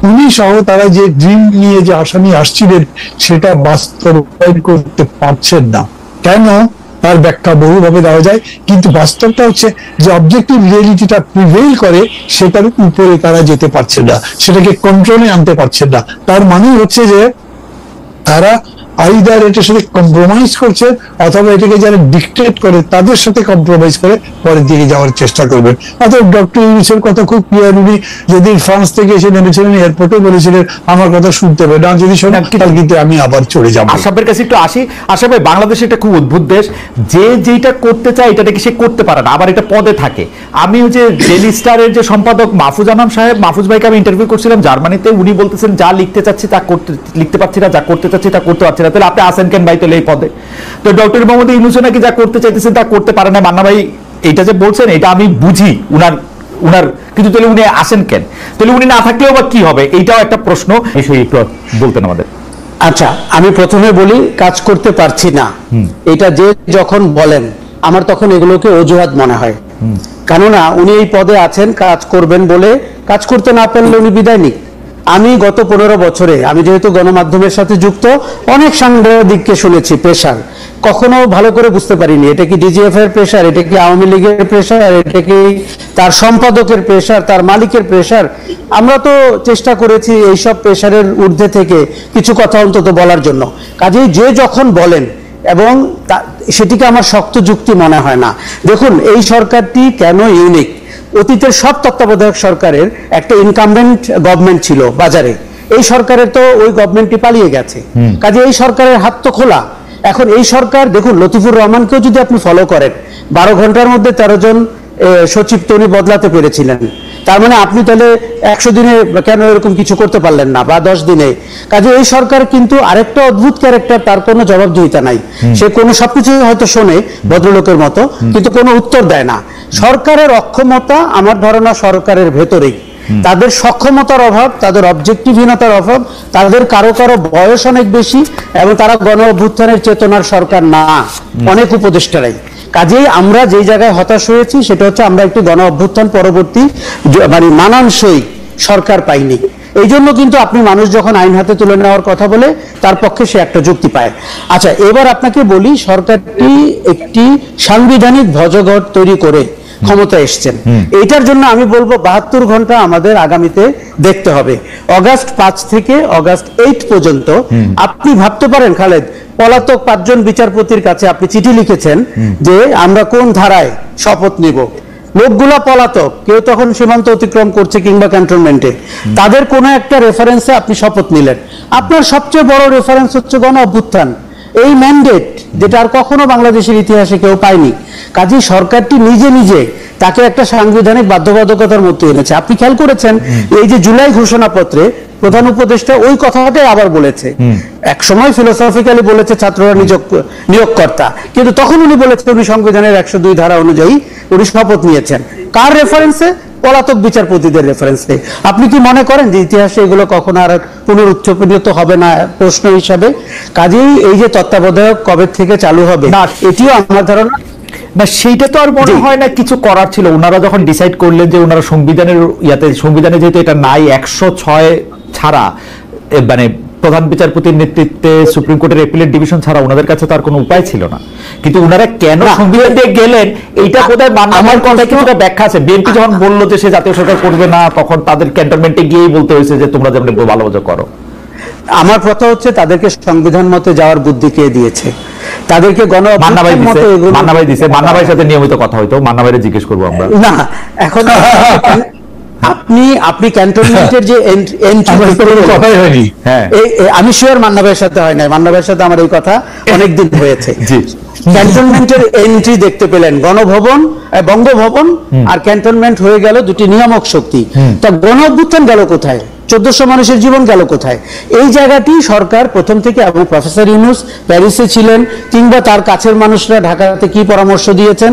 উনি সহ তারা যে ড্রিম নিয়ে যে আসামি আসছিলেন সেটা বাস্তবায়ন করতে পারছেন না। কেন? তার ব্যাখ্যা বহুভাবে দেওয়া যায়, কিন্তু বাস্তবটা হচ্ছে যে অবজেক্টিভ রিয়েলিটিটা প্রিভেইল করে সেটার উপরে তারা যেতে পারছে না, সেটাকে কন্ট্রোলে আনতে পারছেন না। তার মানে হচ্ছে যে তারা আইদার এটার সাথে কম্প্রোমাইজ করছে অথবা এটাকে যারা ডিক্টেট করে তাদের সাথে কম্প্রোমাইজ করে পরের দিকে যাওয়ার চেষ্টা করবেন। অথবা ডক্টর ইউনূসের কথা খুব ক্লিয়ার, উনি যেদিন ফ্রান্স থেকে এসে নেমেছিলেন এয়ারপোর্টে বলেছিলেন আমার কথা শুনতে হবে না, যদি শোনেন কিন্তু আমি আবার চলে যাবো। আশাবের কাছে একটু আসি। আশা ভাই, বাংলাদেশ এটা খুব অদ্ভুত দেশ, যে যেটা করতে চায় এটাকে সে করতে পারে না, আবার এটা পদে থাকে। আমি যে ডেইলি স্টারের যে সম্পাদক মাহফুজ আনাম সাহেব, মাহফুজ ভাইকে আমি ইন্টারভিউ করছিলাম জার্মানিতে, উনি বলতেছেন যা লিখতে চাচ্ছি তা লিখতে পারছি না, যা করতে চাচ্ছি তা করতে পারছি না। তাহলে আপনি আসেন কেন ভাই তাহলে এই পদে? তো ডক্টর মোহাম্মদ ইউনূস নাকি যা করতে চাইতেছেন তা করতে পারে না। মান্না ভাই এটা যে বলছেন এটা আমি বুঝি উনার, কিন্তু তাহলে উনি আসেন কেন? তাহলে উনি না থাকলেও বা কি হবে? এইটাও একটা প্রশ্ন, এই একটু বলতেন আমাদের। আচ্ছা, আমি প্রথমে বলি কাজ করতে পারছি না, এটা যে যখন বলেন আমার তখন এগুলোকে অজুহাত মনে হয়। কেননা উনি এই পদে আছেন কাজ করবেন বলে, কাজ করতে না পারলে উনি বিদায় নিক। আমি গত 15 বছরে, আমি যেহেতু গণমাধ্যমের সাথে যুক্ত, অনেক সাংবাদিককে শুনেছি প্রেশার, কখনো ভালো করে বুঝতে পারিনি এটা কি ডিজিএফ এর প্রেশার, এটা কি আওয়ামী লীগের প্রেশার, এটা কি তার সম্পাদকের প্রেশার, তার মালিকের প্রেশার। আমরা তো চেষ্টা করেছি এইসব প্রেশারের ঊর্ধ্বে থেকে কিছু কথা অন্তত বলার জন্য। কাজেই যে যখন বলেন এবং সেটিকে আমার শক্ত যুক্তি মনে হয় না। দেখুন, এই সরকারটি কেন ইউনিক, অতীতের সব তত্ত্বাবধায়ক সরকারের একটা ইনকামবেন্ট গভর্নমেন্ট ছিল বাজারে, এই সরকারের তো ওই গভর্নমেন্টটি পালিয়ে গেছে, কাজে এই সরকারের হাত তো খোলা। এখন এই সরকার, দেখুন লতিফুর রহমানকেও যদি আপনি ফলো করেন, 12 ঘন্টার মধ্যে 13 জন সচিব তো উনি বদলাতে পেরেছিলেন। তার মানে আপনি তাহলে 100 দিনে কেন এরকম কিছু করতে পারলেন না, বা 10 দিনে? কাজে এই সরকার কিন্তু আরেকটা অদ্ভুত ক্যারেক্টার, তার কোনো জবাবদিহিতা নাই। সে কোনো সবকিছু হয়তো শোনে ভদ্রলোকের মতো, কিন্তু কোনো উত্তর দেয় না। সরকারের অক্ষমতা আমার ধারণা সরকারের ভেতরেই, তাদের সক্ষমতার অভাব, তাদের অবজেক্টিভহীনতার অভাব, তাদের কারো কারো বয়স অনেক বেশি, এবং তারা গণ অভ্যুত্থানের চেতনার সরকার না, অনেক উপদেষ্টারাই। কাজেই আমরা যেই জায়গায় হতাশ হয়েছি সেটা হচ্ছে আমরা একটি গণ অভ্যুত্থান পরবর্তী মানে মানানসই সরকার পাইনি। এই জন্য কিন্তু আপনি মানুষ যখন আইন হাতে তুলে নেওয়ার কথা বলে তার পক্ষে সে একটা যুক্তি পায়। আচ্ছা, এবার আপনাকে বলি, সরকারটি একটি সাংবিধানিক ভজঘট তৈরি করে ক্ষমতা এসছেন। এইটার জন্য আমি বলবো 72 ঘন্টা আমাদের আগামীতে দেখতে হবে। অগাস্ট 5 থেকে অগাস্ট 8 পর্যন্ত আপনি ভাবতে পারেন খালেদ, পলাতক 5 জন বিচারপতির কাছে আপনি চিঠি লিখেছেন যে আমরা কোন ধারায় শপথ নিব। লোকগুলা পলাতক, কেউ তখন সীমান্ত অতিক্রম করছে কিংবা ক্যান্টনমেন্টে, তাদের কোনো একটা রেফারেন্সে আপনি শপথ নিলেন। আপনার সবচেয়ে বড় রেফারেন্স হচ্ছে গণ অভ্যুত্থান, এই ম্যান্ডেট, যেটা আর কখনো বাংলাদেশের ইতিহাসে কেউ পায়নি। কাজেই সরকারটি নিজে নিজে তাকে একটা সাংবিধানিক বাধ্যবাধকতার মধ্যে এনেছে। আপনি খেয়াল করেছেন এই যে জুলাই ঘোষণাপত্রে প্রধান উপদেষ্টা ওই কথাটাই আবার বলেছে। এক সময় ফিলোসফিক্যালি বলেছে ছাত্ররা নিয়োগকর্তা, কিন্তু তখন উনি বলেছেন উনি সংবিধানের 102 ধারা অনুযায়ী উনি শপথ নিয়েছেন। কার রেফারেন্সে? পলাতক বিচারপতিদের রেফারেন্সে। আপনি কি মনে করেন যে ইতিহাসে এগুলো কখনো আর পুনরুত্থাপিত হবে না প্রশ্ন হিসাবে? কাজেই এই যে তত্ত্বাবধায়ক কবে থেকে চালু হবে না, এটিও আমার ধারণা না, সেইটা তো আর মনে হয় না কিছু করার ছিল। ওনারা যখন ডিসাইড করলেন যে ওনারা সংবিধানের যেহেতু এটা নাই, 106 ছাড়া মানে প্রধান বিচারপতির নেতৃত্বে সুপ্রিম কোর্টের অ্যাপিলেট ডিভিশন ছাড়া ওনাদের কাছে তো আর কোনো উপায় ছিল না, কিন্তু ওনারা কেন সংবিধান দিয়ে গেলেন এইটা বোধহয় আমার কথায় কিছুটা ব্যাখ্যা আছে। বিএনপি যখন বললো যে সে জাতীয় সরকার করবে না, তখন তাদের ক্যান্টনমেন্টে গিয়েই বলতে হয়েছে যে তোমরা যেমন ভালো মজা করো। আমার কথা হচ্ছে তাদেরকে সংবিধান মতে যাওয়ার বুদ্ধি কে দিয়েছে? তাদেরকে মান্না ভাই দিছে। মান্না ভাইয়ের সাথে নিয়মিত কথা হইতো, মান্না ভাইরে জিজ্ঞেস করবো আমরা। না, এখন আপনি ক্যান্টনমেন্টের যে কথাই হয়নি, আমি শিওর মান্না ভাইয়ের সাথে হয় নাই, মান্না ভাইয়ের সাথে আমার এই কথা অনেকদিন হয়েছে। ক্যান্টনমেন্টের এন্ট্রি দেখতে পেলেন গণভবন, বঙ্গভবন আর ক্যান্টনমেন্ট হয়ে গেল দুটি নিয়ামক শক্তি। তা গণ অভ্যুত্থান গেল কোথায়? 1400 মানুষের জীবন গেল কোথায়? এই জায়গাটি সরকার প্রথম থেকে, এবং প্রফেসর ইউনূস প্যারিসে ছিলেন কিংবা তার কাছের মানুষরা ঢাকাতে কি পরামর্শ দিয়েছেন,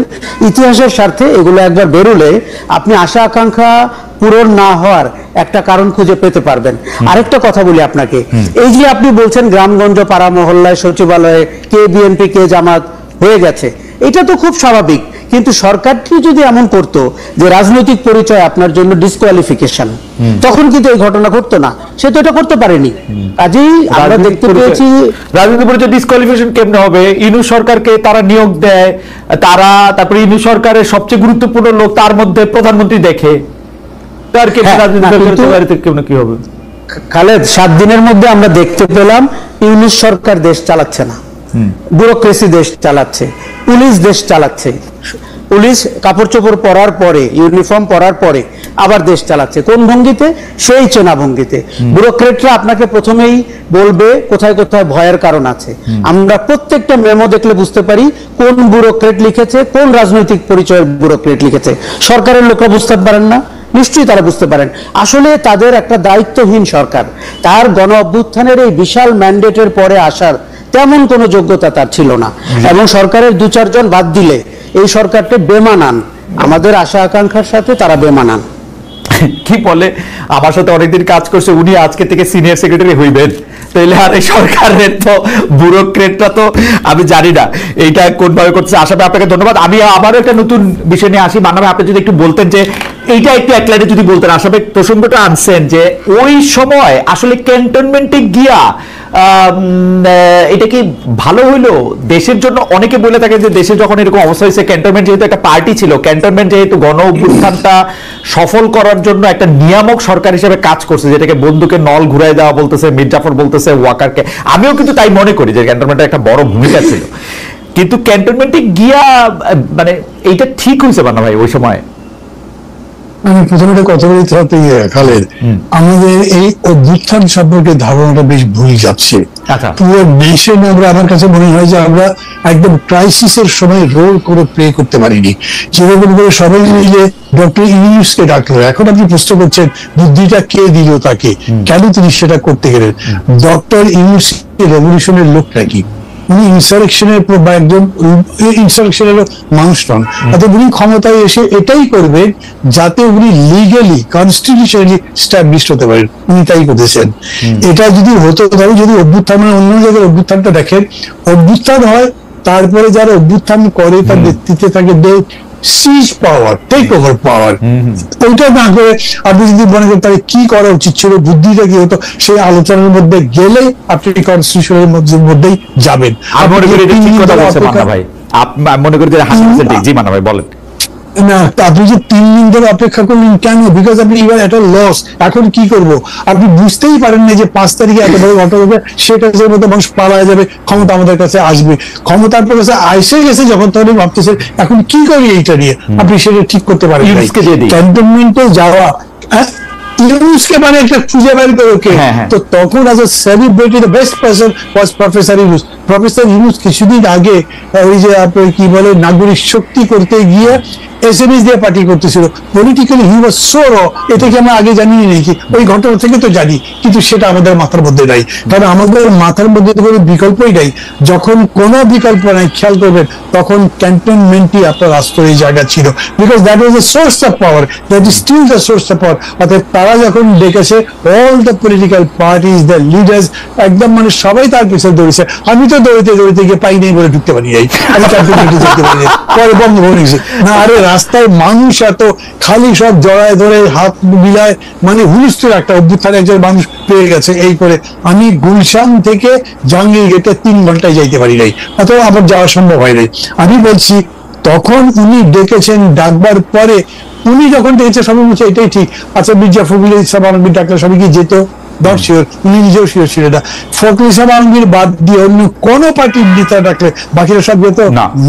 ইতিহাসের স্বার্থে এগুলো একবার বেরোলে আপনি আশা আকাঙ্ক্ষা পূরণ না হওয়ার একটা কারণ খুঁজে পেতে পারবেন। আরেকটা কথা বলি আপনাকে, এই যে আপনি বলছেন গ্রামগঞ্জ পাড়া মহল্লায় সচিবালয়ে কে বিএনপি কে জামাত হয়ে গেছে, এটা তো খুব স্বাভাবিক, কিন্তু সরকারটি যদি এমন করতো যে রাজনৈতিক পরিচয় আপনার জন্য ডিসকোয়ালিফিকেশন, তখন কিন্তু এই ঘটনা ঘটতো না। সে তো এটা করতে পারেনি। কাজেই আমরা দেখতে পেয়েছি রাজনৈতিক পরিচয় ডিসকোয়ালিফিকেশন কেমনে হবে? ইউনূস সরকারকে তারা নিয়োগ দেয়, তারপরে ইউনূস সরকারের সবচেয়ে গুরুত্বপূর্ণ লোক তার মধ্যে প্রধানমন্ত্রী দেখে, তার কি হবে? খালেদ, 7 দিনের মধ্যে আমরা দেখতে পেলাম ইউনূস সরকার দেশ চালাচ্ছে না, ব্যুরোক্রেসি দেশ চালাচ্ছে, পুলিশ দেশ চালাচ্ছে। পুলিশ কাপড় চোপড় পরার পরে, ইউনিফর্ম পরার পরে আবার দেশ চালাচ্ছে। কোন ভঙ্গিতে? সেই চেনা ভঙ্গিতে। ব্যুরোক্রেটরা আপনাকে প্রথমেই বলবে কোথায় কোথায় ভয়ের কারণ আছে। আমরা প্রত্যেকটা মেমো দেখলে বুঝতে পারি কোন ব্যুরোক্রেট লিখেছে, কোন রাজনৈতিক পরিচয়ের ব্যুরোক্রেট লিখেছে। সরকারের লোকরা বুঝতে পারেন না? নিশ্চয়ই তারা বুঝতে পারেন। আসলে তাদের একটা দায়িত্বহীন সরকার। তার গণ অভ্যুত্থানের এই বিশাল ম্যান্ডেটের পরে আসার তেমন কোনো যোগ্যতা তার ছিল না, এবং সরকারের 2-4 জন বাদ দিলে এই সরকারটা বেমানান। আমাদের আশা আকাঙ্ক্ষার সাথে তারা বেমানান। কি বলে, আমার সাথে অনেকদিন কাজ করছে, উনি আজকে থেকে সিনিয়র সেক্রেটারি হইবেন, তাহলে আর এই সরকারের তো ব্যুরোক্রেটরা তো আমি জানি না এইটা কোনভাবে করতেছে। আশা করি আপনাকে ধন্যবাদ। আমি আবারও একটা নতুন বিষয় নিয়ে আসি। মান্না ভাই, আপনি যদি একটু বলতেন যে এইটা একটু এক লাইনে যদি বলতেন, আশা করি প্রসঙ্গটা আনছেন যে ওই সময় আসলে ক্যান্টনমেন্টে গিয়া এটা কি ভালো হইলো দেশের জন্য? অনেকে বলে থাকে যে দেশে যখন এরকম অবস্থা হয়েছে, ক্যান্টনমেন্ট যেহেতু একটা পার্টি ছিল, ক্যান্টনমেন্ট যেহেতু গণ অভ্যুত্থানটা সফল করার জন্য একটা নিয়ামক সরকার হিসেবে কাজ করছে, যেটাকে বন্দুকের নল ঘুরাই দেওয়া বলতেছে, মির্জাফর বলতেছে, ওয়াকারকে, আমিও কিন্তু তাই মনে করি যে ক্যান্টনমেন্টের একটা বড় ভূমিকা ছিল। কিন্তু ক্যান্টনমেন্টে গিয়া মানে এইটা ঠিক হয়েছে মান্না ভাই ওই সময়? আমি প্রথমে একটা কথা বলতে হতে গিয়ে খালেদ, আমাদের এই অভ্যুত্থান সম্পর্কে ধারণাটা বেশ ভুল যাচ্ছে। পুরো দেশে আমরা, আমার কাছে মনে হয় যে আমরা একদম ক্রাইসিসের সময় রোল করে প্লে করতে পারিনি। যেরকম করে সবাই মিলে ডক্টর ইউনূসকে ডাকলো, এখন আপনি প্রশ্ন করছেন বুদ্ধিটা কে দিল তাকে, কেন তিনি সেটা করতে গেলেন? ডক্টর ইউনূস রেভলিউশনের লোক নাকি? উনি ইনসারেকশনের বা একজন ইনসারেকশনের মানুষ নন। অর্থাৎ উনি ক্ষমতায় এসে এটাই করবেন যাতে উনি লিগালি কনস্টিটিউশনালি স্ট্যাবলিশড হতে পারেন। উনি তাই করেছেন। এটা যদি হতো, তাহলে যদি অভ্যুত্থান, মানে অন্য জায়গায় অভ্যুত্থানটা দেখেন, অভ্যুত্থান হয়, তারপরে যারা অভ্যুত্থান করে তার নেতৃত্বে থাকে সিজ পাওয়ার, টেক ওভার পাওয়ার। ওইটা না করে আপনি যদি মনে করেন তাহলে কি করা উচিত ছিল, বুদ্ধিটা কি হতো, সেই আলোচনার মধ্যে গেলে আপনি কনস্টিটিউশনের মধ্যেই যাবেন। মনে করি জি মান্না ভাই বলেন না, আপনি যে 3 দিন ধরে অপেক্ষা করলেন কেন? বিকজ আপনি এবার একটা লস। এখন কি করব আপনি বুঝতেই পারেন না যে 5 তারিখে এত বড় ঘটনা হবে, সেটা যে মতো মানুষ পালায় যাবে, ক্ষমতা আমাদের কাছে আসবে, ক্ষমতা আপনার কাছে আইসে গেছে যখন, তখন ভাবতেছেন এখন কি করি এইটা নিয়ে, আপনি সেটা ঠিক করতে পারেন। ক্যান্টনমেন্টে যাওয়া, ইউনূসকে মানে একটা খুঁজে বের করে ওকে, তো তখন as a celebrity the best person was professor Yunus. Professor Yunus কিছুদিন আগে ওই যে আপনার কি বলে নাগরিক শক্তি করতে গিয়ে এসএমএস দিয়ে পার্টি করতেছিল, পলিটিক্যালি হি ওয়াজ সো র। এটা কি আমরা আগে জানি নাকি? ওই ঘটনা থেকে তো জানি, কিন্তু সেটা আমাদের মাথার মধ্যে নাই, কারণ আমাদের মাথার মধ্যে তো কোনো বিকল্পই নাই। যখন কোনো বিকল্প নাই, খেয়াল করবেন, তখন ক্যান্টনমেন্টই আপনার আশ্রয়ের জায়গা ছিল, because that was the source of power, that is still the source of power. অর্থাৎ তারা যখন ডেকেছে all the political parties, the leaders, একদম মানে সবাই তার পিছনে দৌড়েছে। আমি তো দৌড়িতে দৌড়িতে গিয়ে পাই নাই বলে ঢুকতে পারি নাই, আমি ক্যান্টনমেন্টে যেতে পারি, পরে বঙ্গভবন গেছে না। আরে রাস্তায় মানুষ এত খালি সব জড়ায় ধরে হাত মিলায়, মানে হুলস্থুল একটা অভ্যুত্থানে একজন মানুষ পেয়ে গেছে। এই করে আমি গুলশান থেকে জাহাঙ্গীর গেটে 3 ঘন্টায় যাইতে পারি নাই, অথবা আবার যাওয়া সম্ভব হয় নাই। আমি বলছি তখন উনি ডেকেছেন, ডাকবার পরে উনি যখন ডেকেছে সবাই বলছে এটাই ঠিক। আচ্ছা, মির্জা ফখরুল ইসলাম আলমগীর ডাকলে সবাই কি যেত? দশ শিওর, উনি নিজেও শিওর ছিল না। ফখরুল ইসলাম আলমগীর বাদ দিয়ে অন্য কোন পার্টির নেতা ডাকলে বাকিরা সব যেত?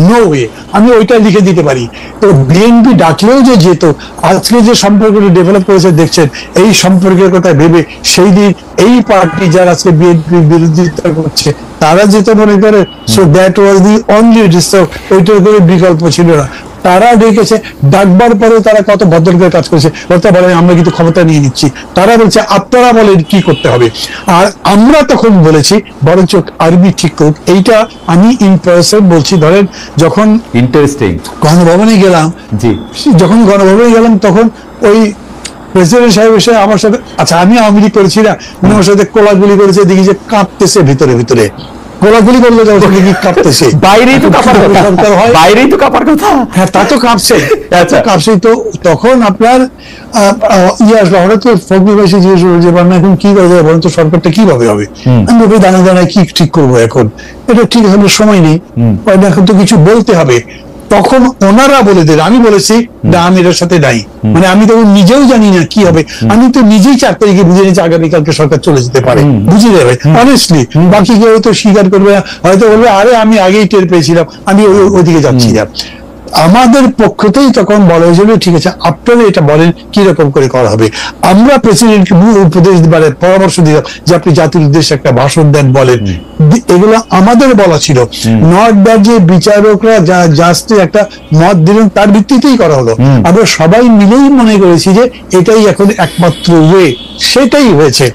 No way. আমি ওইটা লিখে দিতে পারি। তো বিএনপি ডাকলেও যে যেত। আজকে যে সম্পর্কটা ডেভেলপ করেছে দেখছেন, এই সম্পর্কের কথা ভেবে সেই দিন এই পার্টি যারা আজকে বিএনপির বিরোধিতা করছে তারা যেত মনে করে। So that was the only disturb, ওইটার কোনো বিকল্প ছিল না। তারা ডেকেছে, ডাকবার পরেও তারা কত ভদ্র করে কাজ করেছে। ওটা বলে আমরা কিন্তু ক্ষমতা নিয়ে নিচ্ছি, তারা বলছে আপনারা বলেন কি করতে হবে। আর আমরা তখন বলেছি বরঞ্চ আর্মি ঠিক করুক। এইটা আমি ইন পার্সন বলছি। ধরেন যখন ইন্টারেস্টিং গণভবনে গেলাম, যখন গণভবনে গেলাম তখন ওই প্রেসিডেন্ট সাহেব এসে আমার সাথে, আচ্ছা আমি আওয়ামী লীগ করেছি না, উনি আমার সাথে কোলাগুলি করেছে, দেখি যে কাঁপতেছে ভিতরে ভিতরে। কোলাগুলি করলে কাঁপতেছে, বাইরেই তো কাঁপার কথা, বাইরেই তো কাঁপার কথা। হ্যাঁ, তা তো কাঁপছে, কাঁপছে। তো তখন আপনার ইয়ে আসলো, হঠাৎ করে ফখরুল ভাই জিজ্ঞেস করলো যে বাংলা এখন কি করা যায় বলেন তো, সরকারটা কিভাবে হবে? আমি ওই দাঁড়ায় দাঁড়ায় কি ঠিক করবো এখন, এটা ঠিক হলে সময় নেই, এখন তো কিছু বলতে হবে। তখন ওনারা বলে দিল, আমি বলেছি না আমি এটার সাথে নাই, মানে আমি তখন নিজেও জানি না কি হবে। আমি তো নিজেই 4 তারিখে বুঝে নিয়েছি আগামীকালকে সরকার চলে যেতে পারে, বুঝে যাবে অনেস্টলি। বাকি কেউ তো স্বীকার করবে না, হয়তো বলবে আরে আমি আগেই টের পেয়েছিলাম, আমি ওইদিকে যাচ্ছি না। আমাদের পক্ষতেই তখন বলা হয়েছিল ঠিক আছে আপনারা এটা বলেন কিরকম করে করা হবে। আমরা প্রেসিডেন্টকে উপদেশ মানে পরামর্শ দিলাম যে আপনি জাতির উদ্দেশ্যে একটা ভাষণ দেন, বলেন। এগুলো আমাদের বলা ছিল, নট দ্যাট যে বিচারকরা জাস্ট একটা মত দিলেন তার ভিত্তিতেই করা হলো। আমরা সবাই মিলেই মনে করেছি যে এটাই এখন একমাত্র ওয়ে, সেটাই হয়েছে।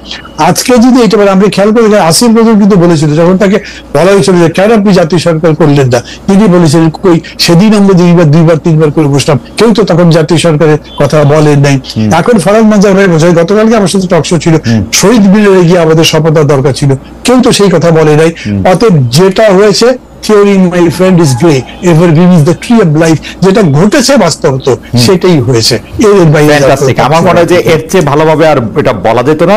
আজকে যদি এটা বলে, আমরা খেয়াল করে আসিফ নজরুল কিন্তু বলেছিল যখন তাকে বলা হয়েছিল যে কেন আপনি জাতীয় সরকার করলেন না, তিনি বলেছিলেন কই সেদিন আমরা 2বার 3বার করে বসলাম, কেউ তো তখন জাতীয় সরকারের কথা বলেন নাই। এখন ফরাদ মাজার ভাই বোঝায়, গতকালকে আমার সাথে টক শো ছিল, শহীদ মিনারে গিয়ে আমাদের শপথ দরকার ছিল, কেউ তো সেই কথা বলে নাই। অতএব যেটা হয়েছে, theory my friend is grey, evergreen is the tree of life, যেটা ঘটেছে বাস্তবত সেটাই হয়েছে। আমার মনে হয় যে এর চেয়ে ভালোভাবে আর এটা বলা যেত না।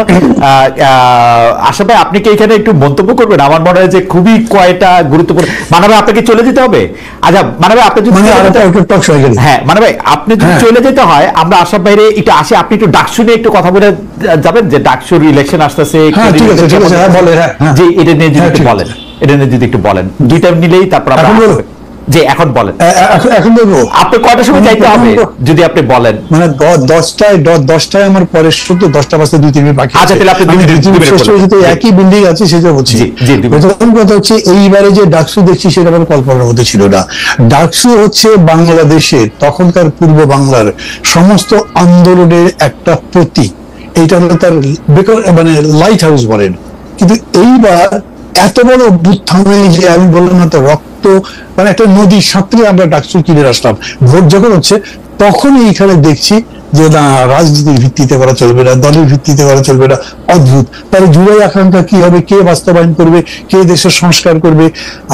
আশা ভাই আপনি কি এখানে একটু মন্তব্য করবেন? আমার মনে হয় যে খুবই কয়টা গুরুত্বপূর্ণ। মানে ভাই আপনাকে চলে যেতে হবে? আচ্ছা মানে ভাই আপনি যদি হ্যাঁ মানে ভাই আপনি যদি চলে যেতে হয়, আমরা আশা বাইরে একটু আসি, আপনি একটু ডাকসু নিয়ে একটু কথা বলে যাবেন, যে ডাকসুর ইলেকশন আসতেছে, যে এটা নিয়ে যদি একটু বলেন, এটা নিয়ে যদি একটু বলেন, 2টা নিলেই তারপর যে এখন বলেন, এখন বলবো আপনি কয়টার সময় যাইতে হবে যদি আপনি বলেন। মানে 10টায় আমার পরে শুধু 10টা বাজতে 2-3 মিনিট বাকি। আচ্ছা তাহলে আপনি 2 মিনিট একই বিল্ডিং আছে সেটা বলছি। প্রথম কথা হচ্ছে এইবারে যে ডাকসু দেখছি সেটা আমার কল্পনার মধ্যে ছিল না। ডাকসু হচ্ছে বাংলাদেশের তখনকার পূর্ব বাংলার সমস্ত আন্দোলনের একটা প্রতীক। এইটা হলো তার মানে লাইট হাউস বলেন। কিন্তু এইবার এত বড় অভ্যুত্থানে যে আমি বললাম না তো রক্ত, মানে একটা নদীর সাঁতরে আমরা ডাকসু কিনে আসলাম। ভোট যখন হচ্ছে তখন এইখানে দেখছি যে না, রাজনীতির ভিত্তিতে করা চলবে না, দলের ভিত্তিতে করা চলবে না। অদ্ভুত। তাহলে জুলাই আকাঙ্ক্ষা কি হবে, কে বাস্তবায়ন করবে, কে দেশের সংস্কার করবে?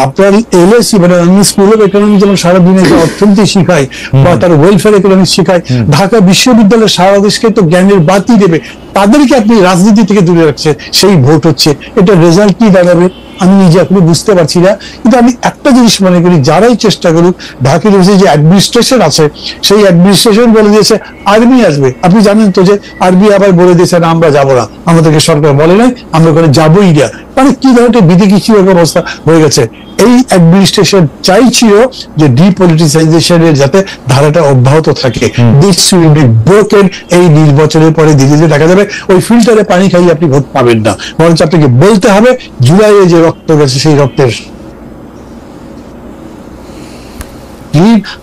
আপনার এলএসি মানে স্কুল অফ ইকোনমি যেমন সারা দিনে অর্থনীতি শিখায় বা তার ওয়েলফেয়ার ইকোনমিক্স শিখায়, ঢাকা বিশ্ববিদ্যালয় সারা দেশকে তো জ্ঞানের বাতি দেবে, তাদেরকে আপনি রাজনীতি থেকে দূরে রাখছেন। সেই ভোট হচ্ছে, এটা রেজাল্ট কি দাঁড়াবে আমি নিজে এখনো বুঝতে পারছি না। কিন্তু আমি একটা জিনিস মনে করি, যারাই চেষ্টা করুক, ঢাকা ইউনিভার্সিটি যে অ্যাডমিনিস্ট্রেশন আছে সেই অ্যাডমিনিস্ট্রেশন বলে দিয়েছে আর্মি আসবে। আপনি জানেন তো যে আর্মি আবার বলে দিয়েছে না আমরা যাবো না, আমাদেরকে সরকার বলে নাই, আমরা ওখানে যাবোই না। মানে কি ধরনের বিধিকি কি অবস্থা হয়ে গেছে। এই অ্যাডমিনিস্ট্রেশন চাইছিল যে ডিপলিটিসাইজেশনের যাতে ধারাটা অব্যাহত থাকে। This will be broken. এই নির্বাচনের পরে ধীরে ধীরে দেখা যাবে ওই ফিল্টারে পানি খাইয়ে আপনি ভোট পাবেন না, বরঞ্চ আপনাকে বলতে হবে জুলাইয়ে যে রক্ত গেছে সেই রক্তের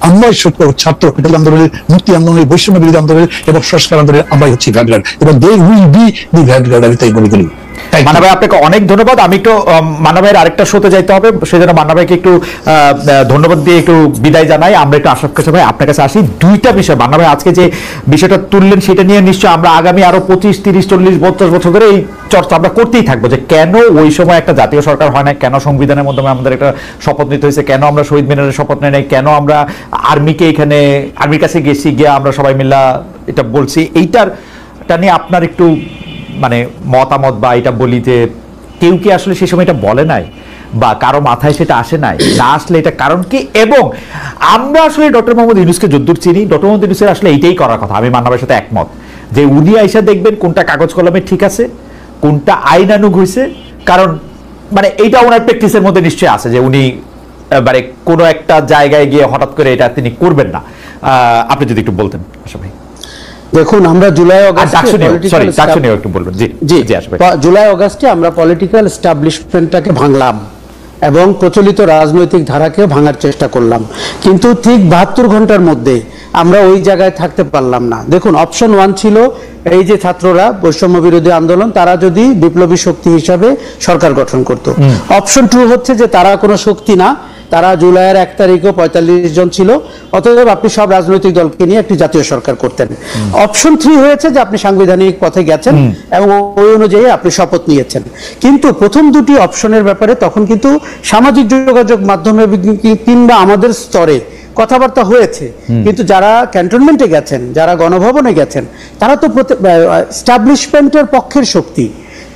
আমরাই সত্য ছাত্র আন্দোলনের, মুক্তি আন্দোলনের, বৈষম্য বিরোধী আন্দোলনের এবং সংস্কার আন্দোলনের আমরাই হচ্ছি ভ্যানগার্ড, এবং they will be the vanguard. আমি তাই মনে করি। মান্না ভাই আপনাকে অনেক ধন্যবাদ। আমি একটু মান্না ভাইয়ের আরেকটা শোতে যাইতে হবে, সেজন্য মান্না ভাইকে একটু ধন্যবাদ দিয়ে একটু বিদায় জানাই। আমরা একটু আশরাফ কাছে ভাই আপনার কাছে আসি। দুইটা বিষয় মান্না ভাই আজকে যে বিষয়টা তুললেন সেটা নিয়ে নিশ্চয় আমরা আগামী আরো 25, 30, 40, 50 বছর ধরে এই চর্চা আমরা করতেই থাকবো যে কেন ওই সময় একটা জাতীয় সরকার হয় না, কেন সংবিধানের মাধ্যমে আমাদের একটা শপথ নিতে হয়েছে, কেন আমরা শহীদ মিনারের শপথ নেই নাই, কেন আমরা আর্মিকে এখানে আর্মির কাছে গেছি, গিয়ে আমরা সবাই মিল্লা এটা বলছি। এইটা নিয়ে আপনার একটু মানে মতামত, বা এটা বলি যে কেউ কি আসলে সেই সময় এটা বলে নাই, বা কারো মাথায় সেটা আসে নাই, না আসলে এটা কারণ কি? এবং আমরা আসলে ডক্টর মোহাম্মদ ইউনূসকে যদ্দূর চিনি, ডক্টর মোহাম্মদ ইউনূসের আসলে এইটাই করার কথা। আমি মান্না ভাইয়ের সাথে একমত যে উনি আইসা দেখবেন কোনটা কাগজ কলমে ঠিক আছে, কোনটা আইনানুগ হয়েছে। কারণ মানে এইটা ওনার প্র্যাকটিসের মধ্যে নিশ্চয়ই আছে যে উনি মানে কোনো একটা জায়গায় গিয়ে হঠাৎ করে এটা তিনি করবেন না। আপনি যদি একটু বলতেন আশা ভাই। দেখুন, আমরা জুলাই অগাস্টে আমরা পলিটিক্যাল এস্টাবলিশমেন্টটাকে ভাঙলাম এবং প্রচলিত রাজনৈতিক ধারাকে ভাঙার চেষ্টা করলাম, কিন্তু ঠিক 72 ঘন্টার মধ্যে আমরা ওই জায়গায় থাকতে পারলাম না। দেখুন, অপশন 1 ছিল এই যে ছাত্ররা বৈষম্য বিরোধী আন্দোলন, তারা যদি বিপ্লবী শক্তি হিসাবে সরকার গঠন করত। অপশন 2 হচ্ছে যে তারা কোনো শক্তি না, তারা জুলাইয়ের 1 তারিখেও 45 জন ছিল, অতএব আপনি সব রাজনৈতিক দলকে নিয়ে একটি জাতীয় সরকার করতেন। অপশন 3 হয়েছে যে আপনি সাংবিধানিক পথে গেছেন এবং ওই অনুযায়ী আপনি শপথ নিয়েছেন। কিন্তু প্রথম দুটি অপশনের ব্যাপারে তখন কিন্তু সামাজিক যোগাযোগ মাধ্যমে কিংবা আমাদের স্তরে কথাবার্তা হয়েছে, কিন্তু যারা ক্যান্টনমেন্টে গেছেন, যারা গণভবনে গেছেন, তারা তো এস্টাবলিশমেন্টের পক্ষের শক্তি,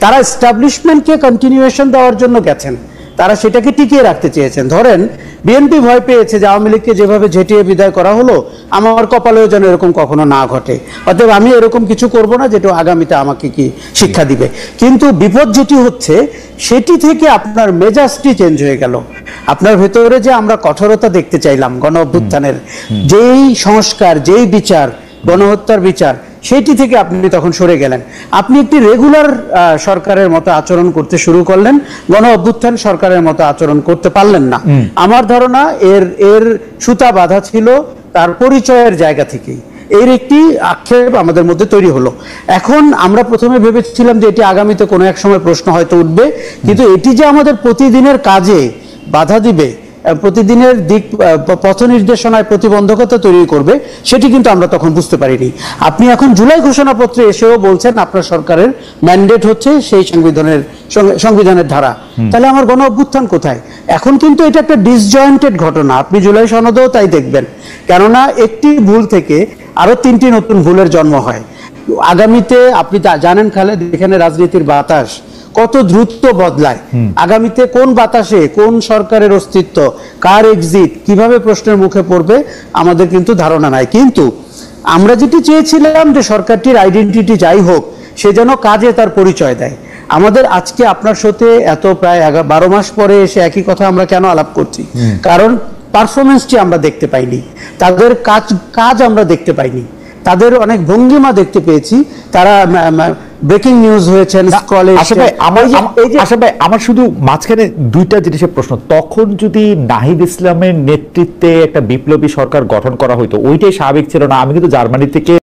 তারা এস্টাবলিশমেন্টকে কন্টিনিউয়েশন দেওয়ার জন্য গেছেন, তারা সেটাকে টিকিয়ে রাখতে চেয়েছেন। ধরেন বিএনপি ভয় পেয়েছে যে আওয়ামী লীগকে যেভাবে ঝেঁটিয়ে বিদায় করা হলো, আমার কপালেও যেন এরকম কখনো না ঘটে, অতএব আমি এরকম কিছু করব না যেটা আগামীতে আমাকে কি শিক্ষা দিবে। কিন্তু বিপদ যেটি হচ্ছে সেটি থেকে আপনার মেজাজটি চেঞ্জ হয়ে গেল। আপনার ভেতরে যে আমরা কঠোরতা দেখতে চাইলাম গণ অভ্যুত্থানের, যেই সংস্কার, যেই বিচার, গণহত্যার বিচার, সেটি থেকে আপনি তখন সরে গেলেন। আপনি একটি রেগুলার সরকারের মতো আচরণ করতে শুরু করলেন, গণ অভ্যুত্থান সরকারের মতো আচরণ করতে পারলেন না। আমার ধারণা এর সুতা বাঁধা ছিল তার পরিচয়ের জায়গা থেকেই। এর একটি আক্ষেপ আমাদের মধ্যে তৈরি হলো। এখন আমরা প্রথমে ভেবেছিলাম যে এটি আগামীতে কোনো এক সময় প্রশ্ন হয়তো উঠবে, কিন্তু এটি যে আমাদের প্রতিদিনের কাজে বাধা দিবে, প্রতিদিনের দিক পথ নির্দেশনায় প্রতিবন্ধকতা তৈরি করবে, সেটি কিন্তু আমরা তখন বুঝতে পারিনি। আপনি এখন জুলাই ঘোষণাপত্রে এসেও বলছেন আপনার সরকারের ম্যান্ডেট হচ্ছে সেই সংবিধানের ধারা, তাহলে আমার গণ অভ্যুত্থান কোথায়? এখন কিন্তু এটা একটা ডিসজয়েন্টেড ঘটনা। আপনি জুলাই সনদেও তাই দেখবেন, কেননা একটি ভুল থেকে আরো 3টি নতুন ভুলের জন্ম হয়। আগামীতে আপনি জানেন খালেদ, এখানে রাজনীতির বাতাস কত দ্রুত বদলায়। আগামীতে কোন বাতাসে কোন সরকারের অস্তিত্ব, কার এক্সিট, কিভাবে প্রশ্নের মুখে পড়বে আমাদের কিন্তু ধারণা নাই। কিন্তু আমরা যেটি চেয়েছিলাম যে সরকারটির আইডেন্টিটি যাই হোক, সে যেন কাজে তার পরিচয় দেয়। আমাদের আজকে আপনার সাথে এত প্রায় 12 মাস পরে এসে একই কথা আমরা কেন আলাপ করছি? কারণ পারফরমেন্সটি আমরা দেখতে পাইনি, তাদের কাজ আমরা দেখতে পাইনি, তাদের অনেক ভঙ্গিমা দেখতে পেয়েছি। তারা ব্রেকিং নিউজ হয়েছেন, আমার শুধু মাঝখানে দুইটা জিনিসের প্রশ্ন। তখন যদি নাহিদ ইসলামের নেতৃত্বে একটা বিপ্লবী সরকার গঠন করা হইতো, ওইটাই স্বাভাবিক ছিল না? আমি কিন্তু জার্মানি থেকে